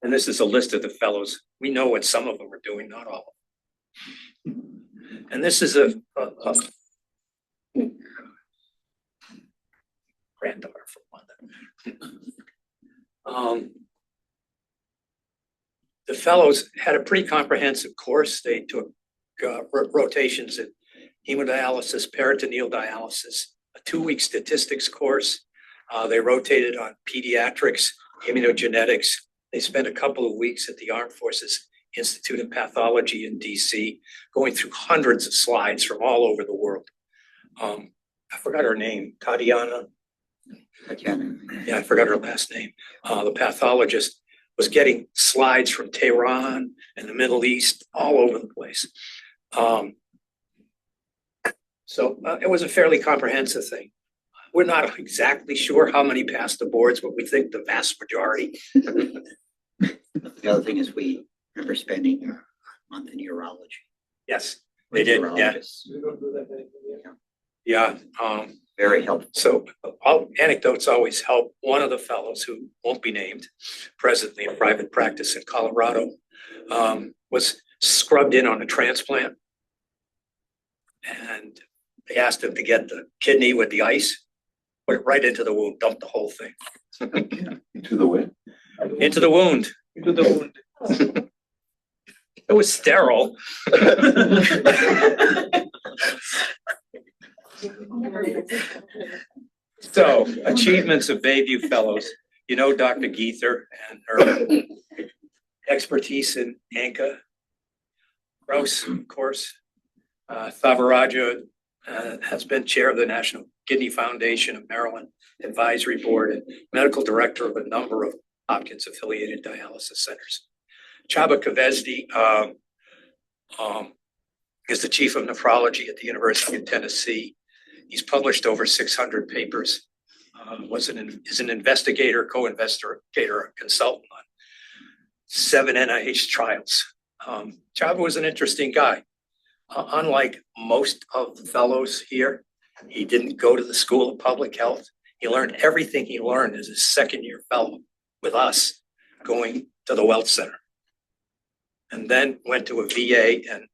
And this is a list of the fellows. We know what some of them are doing, not all. And this is a granddaughter from London. The fellows had a pretty comprehensive course. They took rotations in hemodialysis, peritoneal dialysis, a 2-week statistics course. They rotated on pediatrics, immunogenetics. They spent a couple of weeks at the Armed Forces Institute of Pathology in DC, going through hundreds of slides from all over the world. I forgot her name, Tatiana. Yeah, I forgot her last name. The pathologist was getting slides from Tehran and the Middle East, all over the place. So it was a fairly comprehensive thing. We're not exactly sure how many passed the boards, but we think the vast majority. The other thing is we remember spending a month in urology. Yes, they did. Yeah. Yeah. Very helpful. So all anecdotes always help. One of the fellows, who won't be named, presently in private practice in Colorado, was scrubbed in on a transplant. And they asked him to get the kidney with the ice, put it right into the wound, dump the whole thing. Into the way. Into the wound. Into the wound. It was sterile. So, achievements of Bayview Fellows. You know Dr. Geether and her expertise in ANCA. Kraus, of course. Thavaraja has been chair of the National Kidney Foundation of Maryland Advisory Board and medical director of a number of Hopkins affiliated dialysis centers. Csaba Kövesdi is the chief of nephrology at the University of Tennessee. He's published over 600 papers, is an investigator, co-investigator, consultant on 7 NIH trials. Csaba was an interesting guy. Unlike most of the fellows here, he didn't go to the School of Public Health. He learned everything he learned as a second-year fellow with us, going to the Welch Center. And then went to a VA in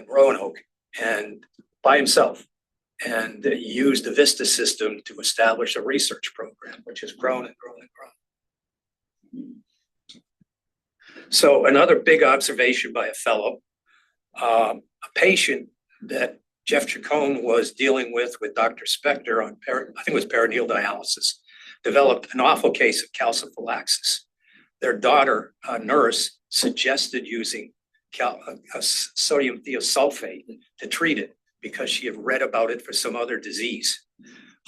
Roanoke and by himself, and used the VISTA system to establish a research program, which has grown and grown and grown. So another big observation by a fellow, a patient that Jeff Chacon was dealing with Dr. Spector on, I think it was peritoneal dialysis, developed an awful case of calciphylaxis. Their daughter, a nurse, suggested using sodium thiosulfate to treat it, because she had read about it for some other disease.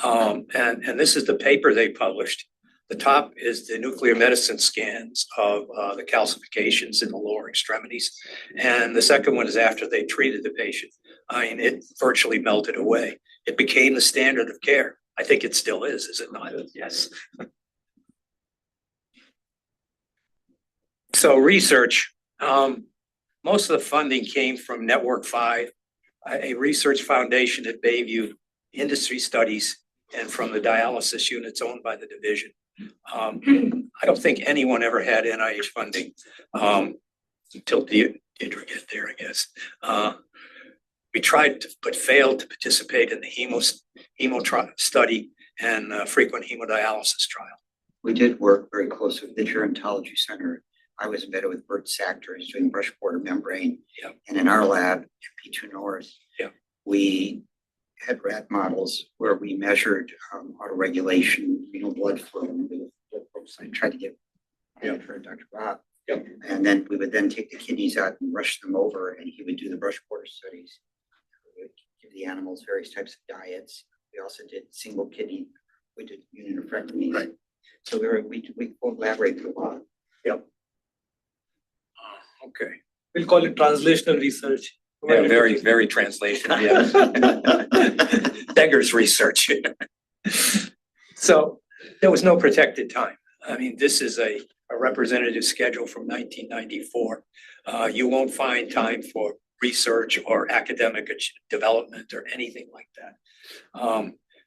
And this is the paper they published. The top is the nuclear medicine scans of the calcifications in the lower extremities. And the second one is after they treated the patient. I mean, it virtually melted away. It became the standard of care. I think it still is it not? Yes. So research, most of the funding came from Network 5, a research foundation at Bayview, industry studies, and from the dialysis units owned by the division. I don't think anyone ever had NIH funding until Deidre get there, I guess. We tried to, but failed to participate in the hemo study and frequent hemodialysis trial. We did work very closely with the Gerontology Center. I was embedded with Bert Sachter, who's doing brush border membrane. Yeah. And in our lab at P2 North, yeah, we had rat models where we measured autoregulation, renal blood flow. And I tried to get for Dr. Bob. Yeah. And then we would then take the kidneys out and rush them over, and he would do the brush border studies. We would give the animals various types of diets. We also did single kidney. We did uninophrectomies. Right. So we collaborated a lot. Yep. Okay. We'll call it translational research. Yeah, very, very translational, yeah. Beggars research. So there was no protected time. I mean, this is a representative schedule from 1994. You won't find time for research or academic development or anything like that.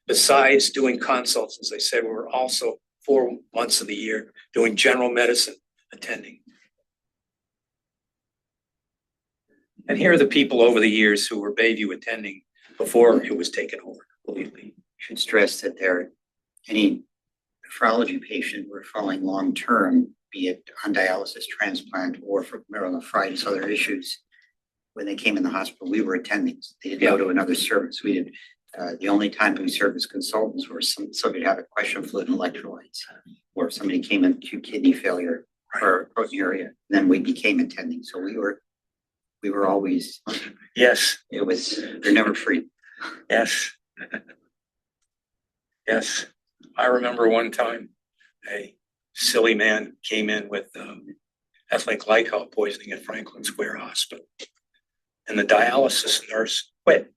Besides doing consults, as I said, we were also 4 months of the year doing general medicine attending. And here are the people over the years who were Bayview attending before it was taken over completely. Should stress that any nephrology patient we're following long-term, be it on dialysis, transplant, or for glomerulonephritis, other issues, when they came in the hospital, we were attending. They didn't go to another service. We did. The only time we served as consultants were somebody had a question of fluid and electrolytes, or somebody came in acute kidney failure or proteinuria. Then we became attending. So we were always, yes, they're never free. Yes. Yes. I remember one time a silly man came in with ethylene glycol poisoning at Franklin Square Hospital. And the dialysis nurse quit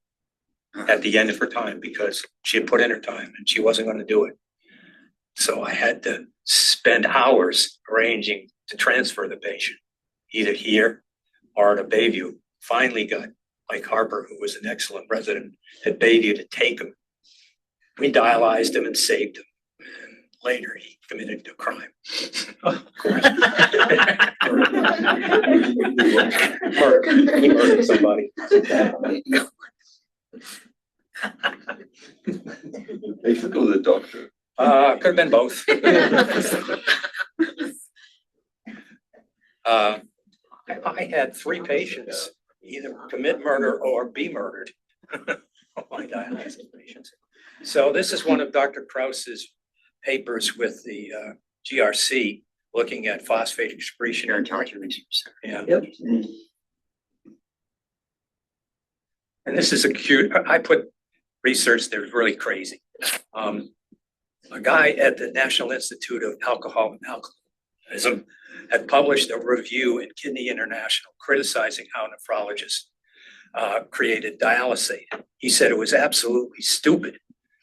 at the end of her time because she had put in her time and she wasn't going to do it. So I had to spend hours arranging to transfer the patient, either here or to Bayview. Finally got Mike Harper, who was an excellent resident at Bayview, to take him. We dialyzed him and saved him. And later he committed a crime. Of course. He murdered somebody. Patient or the doctor? Could have been both. I had 3 patients either commit murder or be murdered. My dialysis patients. So this is one of Dr. Kraus's papers with the GRC looking at phosphate excretion. Gerontology Research Center. Yeah. Yep. And this is I put research that was really crazy. A guy at the National Institute of Alcohol and Alcoholism had published a review in Kidney International criticizing how nephrologists created dialysate. He said it was absolutely stupid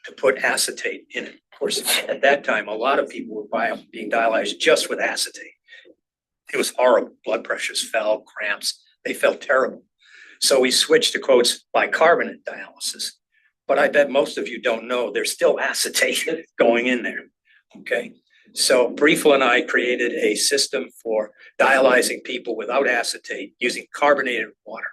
to put acetate in it. Of course, at that time, a lot of people were being dialyzed just with acetate. It was horrible. Blood pressures fell, cramps. They felt terrible. So we switched to quotes bicarbonate dialysis. But I bet most of you don't know there's still acetate going in there. Okay. So Briefel and I created a system for dialyzing people without acetate using carbonated water.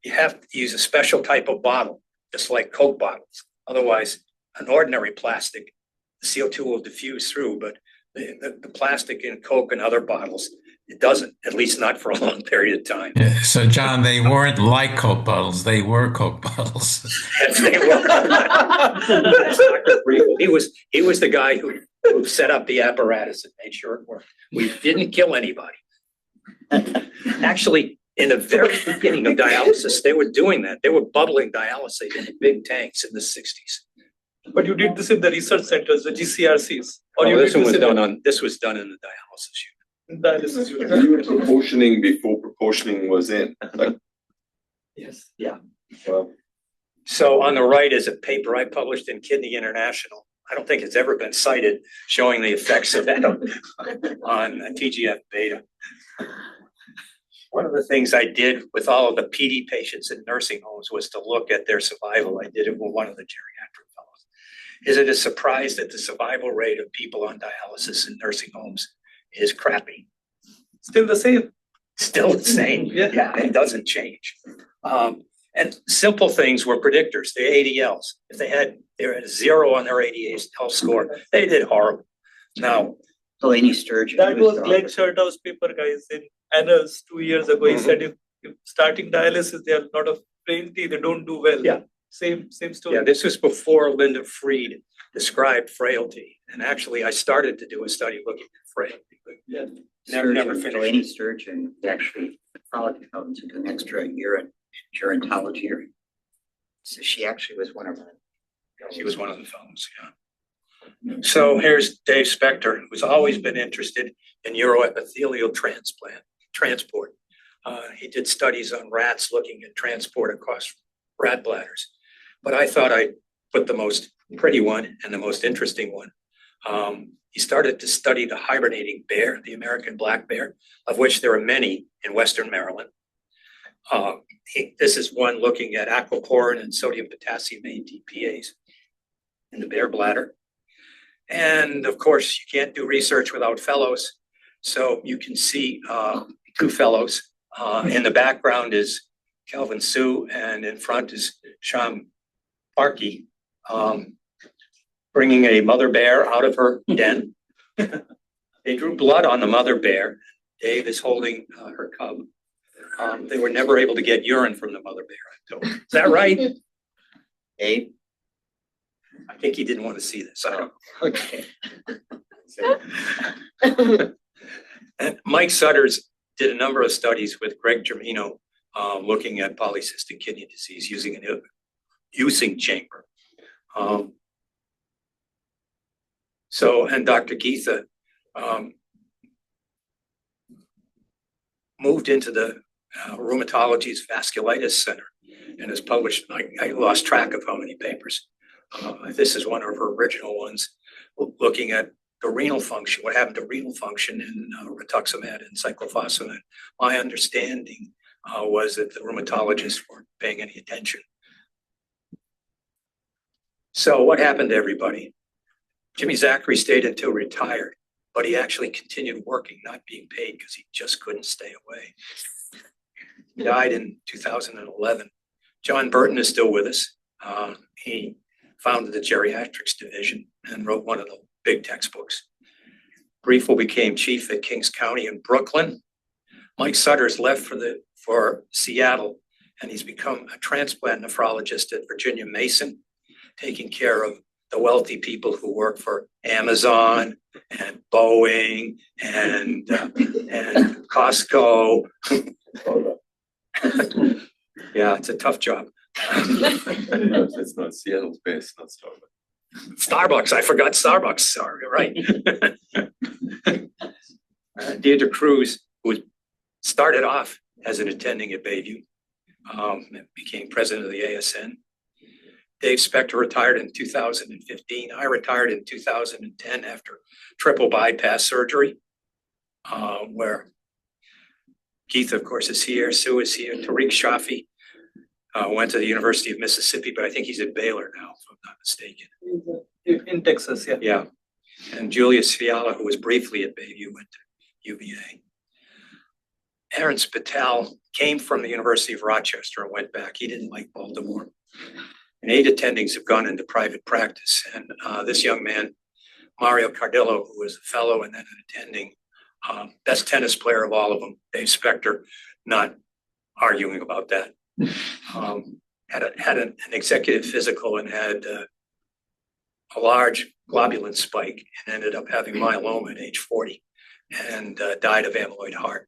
You have to use a special type of bottle, just like Coke bottles. Otherwise, an ordinary plastic, the CO2 will diffuse through, but the plastic in Coke and other bottles, it doesn't, at least not for a long period of time. Yeah, so John, they weren't like Coke bottles, they were Coke bottles. Yes, they were. That's Dr. Briefel. He was the guy who set up the apparatus and made sure it worked. We didn't kill anybody. Actually, In the very beginning of dialysis, they were doing that. They were bubbling dialysate in big tanks in the 60s. But you did this in the research centers, the GCRCs, or you This did one was this done on, this was done in the dialysis unit. in dialysis unit? You were proportioning before proportioning was in, like, Yes. well, So on the right is a paper I published in Kidney International. I don't think it's ever been cited, showing the effects of that on TGF beta. One of the things I did with all of the PD patients in nursing homes was to look at their survival. I did it with one of the geriatric fellows. Is it a surprise that the survival rate of people on dialysis in nursing homes is crappy? Still the same. Still the same. Yeah. It doesn't change. And simple things were predictors, the ADLs. If they were at 0 on their ADL score, they did horrible. Now, So any sturgeon. That was Glenn Chertow's paper, guys, in Annals 2 years ago. He said if starting dialysis, there are a lot of frailty, they don't do well. Yeah. Same story. yeah, this was before Linda Fried described frailty. And actually, I started to do a study looking at frailty. But Yeah. never So finished. any sturgeon, actually, nephrology fellows who do an extra gerontology. So she actually was one of them. She was one of the fellows, yeah. So here's Dave Spector, who's always been interested in neuroepithelial transport. He did studies on rats looking at transport across rat bladders. But I thought I'd put the most pretty one and the most interesting one. He started to study the hibernating bear, the American black bear, of which there are many in Western Maryland. This is one looking at aquaporin and sodium potassium ATPase in the bear bladder. And of course, you can't do research without fellows. So you can see 2 fellows. In the background is Kelvin Sue, and in front is Sham Parkey, bringing a mother bear out of her den. They drew blood on the mother bear. Dave is holding her cub. They were never able to get urine from the mother bear. Is that right? Dave? I think he didn't want to see this. I don't. Okay. And Mike Sutters did a number of studies with Greg Germino looking at polycystic kidney disease using an using chamber. And Dr. Geetha moved into the rheumatology's vasculitis center and has published, I lost track of how many papers. This is one of her original ones, looking at the renal function, what happened to renal function in rituximab and cyclophosphamide. My understanding was that the rheumatologists weren't paying any attention. So what happened to everybody? Jimmy Zachary stayed until retired, but he actually continued working, not being paid because he just couldn't stay away. He died in 2011. John Burton is still with us. He founded the geriatrics division and wrote one of the big textbooks. Briefel became chief at Kings County in Brooklyn. Mike Sutters left for Seattle, and he's become a transplant nephrologist at Virginia Mason, taking care of the wealthy people who work for Amazon and Boeing and Costco. Yeah, it's a tough job. it's not Seattle's base, not Starbucks. Starbucks, I forgot Starbucks, sorry, right. Deirdre Cruz, who started off as an attending at Bayview, became president of the ASN. Dave Spector retired in 2015. I retired in 2010 after triple bypass surgery, where Keith, of course, is here. Sue is here. Tariq Shafi went to the University of Mississippi, but I think he's at Baylor now, if I'm not mistaken. In Texas, yeah. Yeah. And Julius Fiala, who was briefly at Bayview, went to UVA. Aaron Spital came from the University of Rochester and went back. He didn't like Baltimore. And 8 attendings have gone into private practice. And this young man, Mario Cardillo, who was a fellow and then an attending, best tennis player of all of them, Dave Spector, not arguing about that. Had an executive physical and had a large globulin spike and ended up having myeloma at age 40 and died of amyloid heart.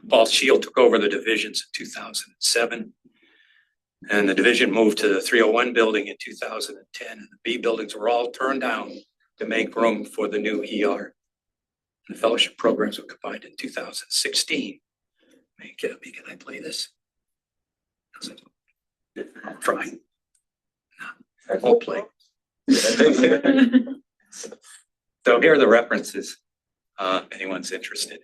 Paul Shield took over the divisions in 2007. And the division moved to the 301 building in 2010, and the B buildings were all turned down to make room for the new ER. And the fellowship programs were combined in 2016. Can I play this? I'll try. No, I'll play. So here are the references, if anyone's interested.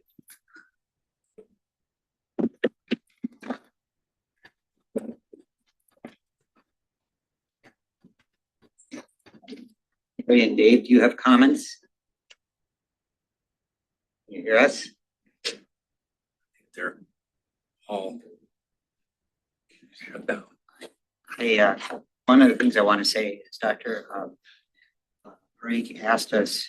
And Dave, do you have comments? Can you hear us? They're all shut down. One of the things I want to say is Dr. Parikh asked us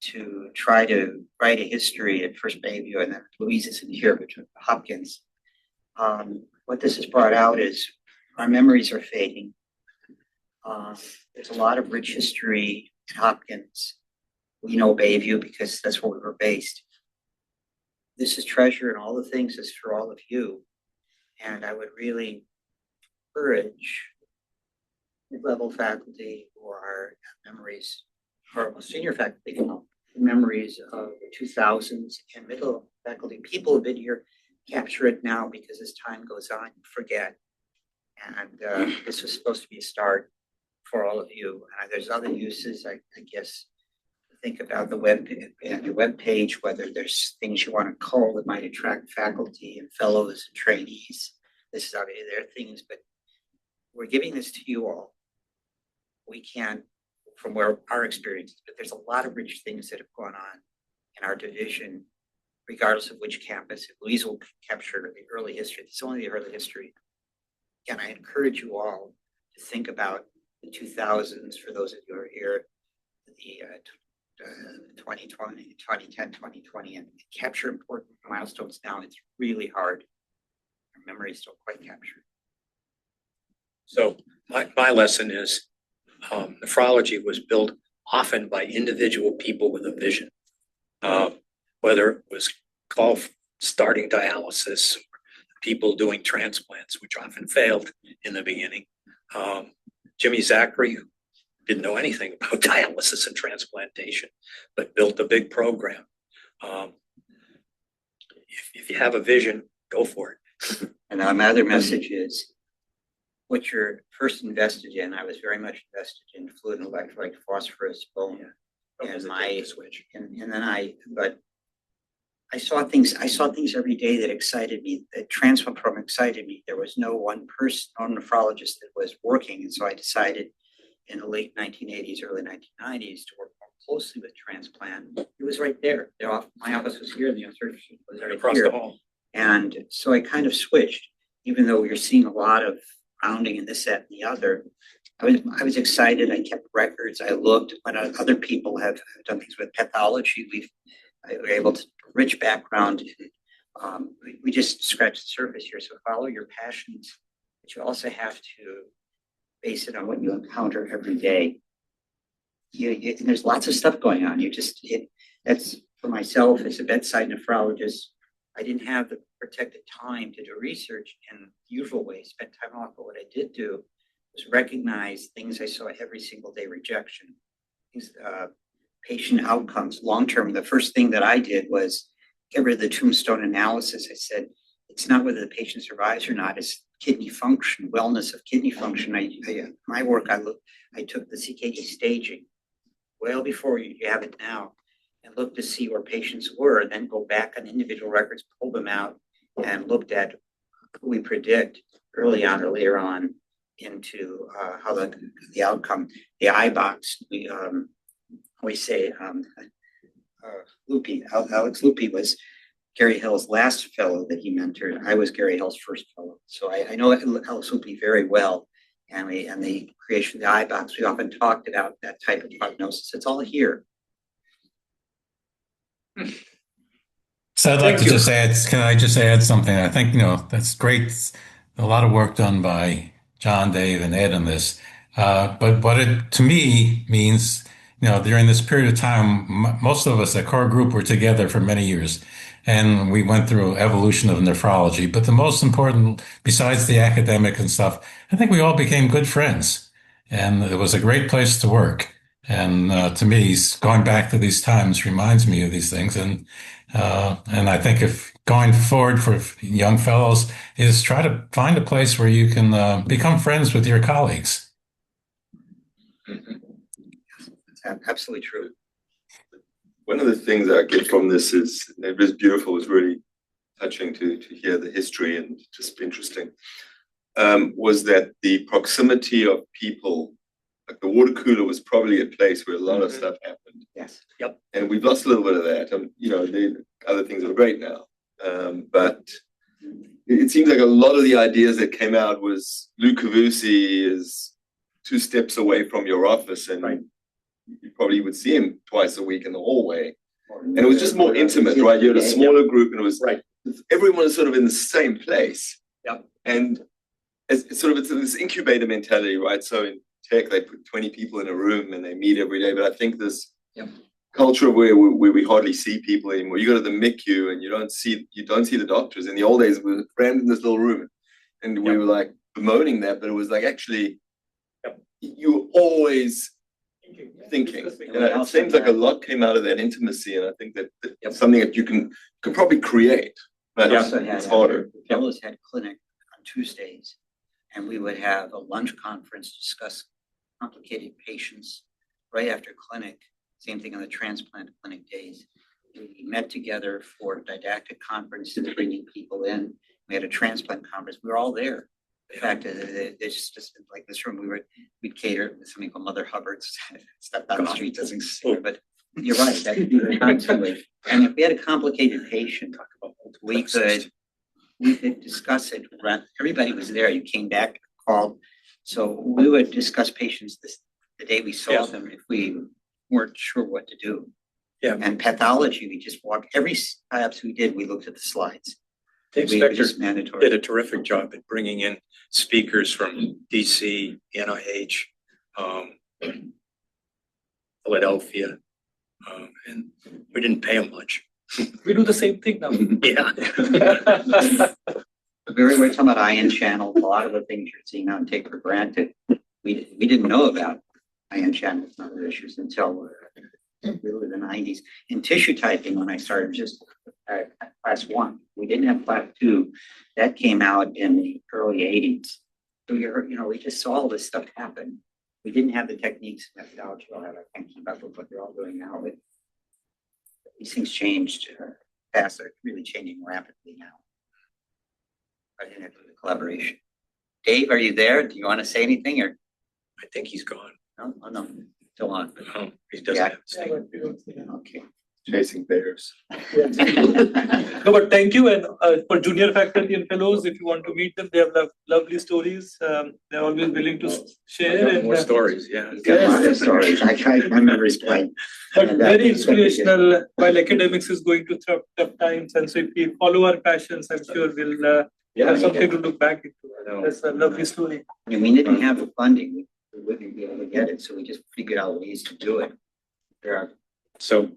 to try to write a history at first Bayview, and then Louise isn't here, but Hopkins. What this has brought out is our memories are fading. There's a lot of rich history in Hopkins. We know Bayview because that's where we were based. This is treasure, and all the things is for all of you. And I would really encourage mid-level faculty who are memories, or senior faculty, memories of the 2000s, and middle faculty, people who've been here, capture it now, because as time goes on, you forget. And this was supposed to be a start for all of you. There's other uses, I guess. Think about the web page, whether there's things you want to call that might attract faculty and fellows and trainees. This is obviously there are things, but we're giving this to you all. We can't, from where our experience, but there's a lot of rich things that have gone on in our division, regardless of which campus. Louise will capture the early history. It's only the early history. And I encourage you all to think about the 2000s, for those of you who are here, the 2020, 2010, 2020, and capture important milestones now. It's really hard. Our memories don't quite capture. So my lesson is nephrology was built often by individual people with a vision, whether it was called starting dialysis, or people doing transplants, which often failed in the beginning. Jimmy Zachary didn't know anything about dialysis and transplantation, but built a big program. If you have a vision, go for it. And my other message is, what you're first invested in, I was very much invested in fluid and electrolyte phosphorus, bone, and my switch. And then but I saw things every day that excited me, that transplant program excited me. There was no one person, no nephrologist that was working. And so I decided in the late 1980s, early 1990s to work more closely with transplant. It was right there. My office was here, and the surgery was right Across here. the hall. And so I kind of switched, even though we were seeing a lot of rounding and this, that, and the other. I was excited. I kept records. I looked when other people have done things with pathology. We were able to rich background. We just scratched the surface here. So follow your passions, but you also have to base it on what you encounter every day. There's lots of stuff going on. That's for myself as a bedside nephrologist. I didn't have the protected time to do research in the usual way, spend time off. But what I did do was recognize things I saw every single day: rejection, things, patient outcomes, long-term. The first thing that I did was get rid of the tombstone analysis. I said, it's not whether the patient survives or not, it's kidney function, wellness of kidney function. My work, I took the CKD staging well before you have it now, and looked to see where patients were, and then go back on individual records, pull them out, and looked at who we predict early on or later on into how the outcome, the eye box. We say Lupi, Alex Lupi was Gary Hill's last fellow that he mentored. I was Gary Hill's first fellow. So I know Alex Lupi very well. And the creation of the eye box, we often talked about that type of prognosis. It's all here. So I'd like to just add, can I just add something? I think, that's great. A lot of work done by John, Dave, and Ed on this. But what it, to me, means, during this period of time, most of us, a core group, were together for many years. and we went through evolution of nephrology. But the most important, besides the academic and stuff, I think we all became good friends, and it was a great place to work. And to me, going back to these times reminds me of these things. And I think if going forward for young fellows is try to find a place where you can become friends with your colleagues. That's absolutely true. One of the things I get from this is, it was beautiful, it was really touching to hear the history and just interesting, was that the proximity of people, like the water cooler was probably a place where a lot of stuff happened. Yes. Yep. And we've lost a little bit of that. The other things are great now. But it seems like a lot of the ideas that came out was Lou Cavusi is 2 steps away from your office, and you probably would see him twice a week in the hallway. And it was just more intimate, right? You had a smaller group, and it was everyone was sort of in the same place. Yep. And it's this incubator mentality, right? So in tech, they put 20 people in a room and they meet every day. But I think this culture where we hardly see people anymore. You go to the MICU and you don't see the doctors. In the old days, we were crammed in this little room, and we were like bemoaning that, but it was like actually you were always thinking. And it seems like a lot came out of that intimacy, and I think that something that you can probably create, but it's harder. The fellows had clinic on Tuesdays, and we would have a lunch conference, discuss complicated patients right after clinic. Same thing on the transplant clinic days. We met together for didactic conferences, bringing people in. We had a transplant conference. We were all there. In fact, there's just like this room, we'd cater to something called Mother Hubbard's. Step down the street doesn't exist, but you're right. That could be constantly. And if we had a complicated patient, we could discuss it. Everybody was there. You came back, called. So we would discuss patients the day we saw them if we weren't sure what to do. Yeah. And pathology, we just walked. Every biopsy we did, we looked at the slides. The inspector just mandatory. did a terrific job at bringing in speakers from DC, NIH, Philadelphia, and we didn't pay them much. We do the same thing now. Yeah. We're talking about ion channels. A lot of the things you're seeing now and take for granted. We didn't know about ion channels and other issues until really the 90s. In tissue typing, when I started just class 1, we didn't have class 2. That came out in the early 80s. So we just saw all this stuff happen. We didn't have the techniques and methodology. I can't keep up with what they're all doing now. But these things changed fast. They're really changing rapidly now. I think it's the collaboration. Dave, are you there? Do you want to say anything, or? I think he's gone. No, still on. No, he doesn't have to stay. Okay. Chasing bears. No, but thank you. And for junior faculty and fellows, if you want to meet them, they have lovely stories. They're always willing to share. And, More stories, yeah. He's got a lot of stories. My memory is blank. But very inspirational while academics is going to tough times. And so if we follow our passions, I'm sure we'll have something to look back into. That's a lovely story. And we didn't have the funding. We wouldn't be able to get it. So we just figured out ways to do it. So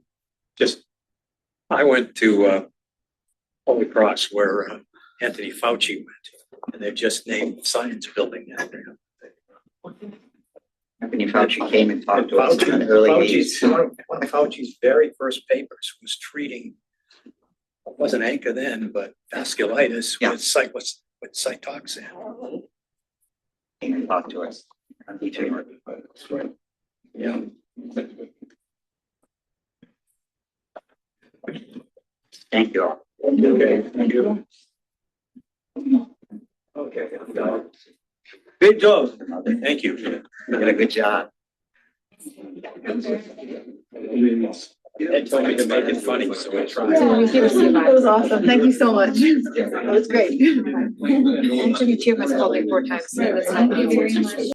I went to Holy Cross where Anthony Fauci went, and they've just named the science building after him. Anthony Fauci came and talked to us in the early 80s. One of Fauci's very first papers was treating, it wasn't ANCA then, but vasculitis with cytoxan. Came and talked to us. Yeah. Thank you all. Okay, thank you. Okay. Great job. Thank you. You did a good job. They told me to make it funny, so I tried. It was awesome. Thank you so much. It was great. Actually, chair must call me 4 times. So that's not very much.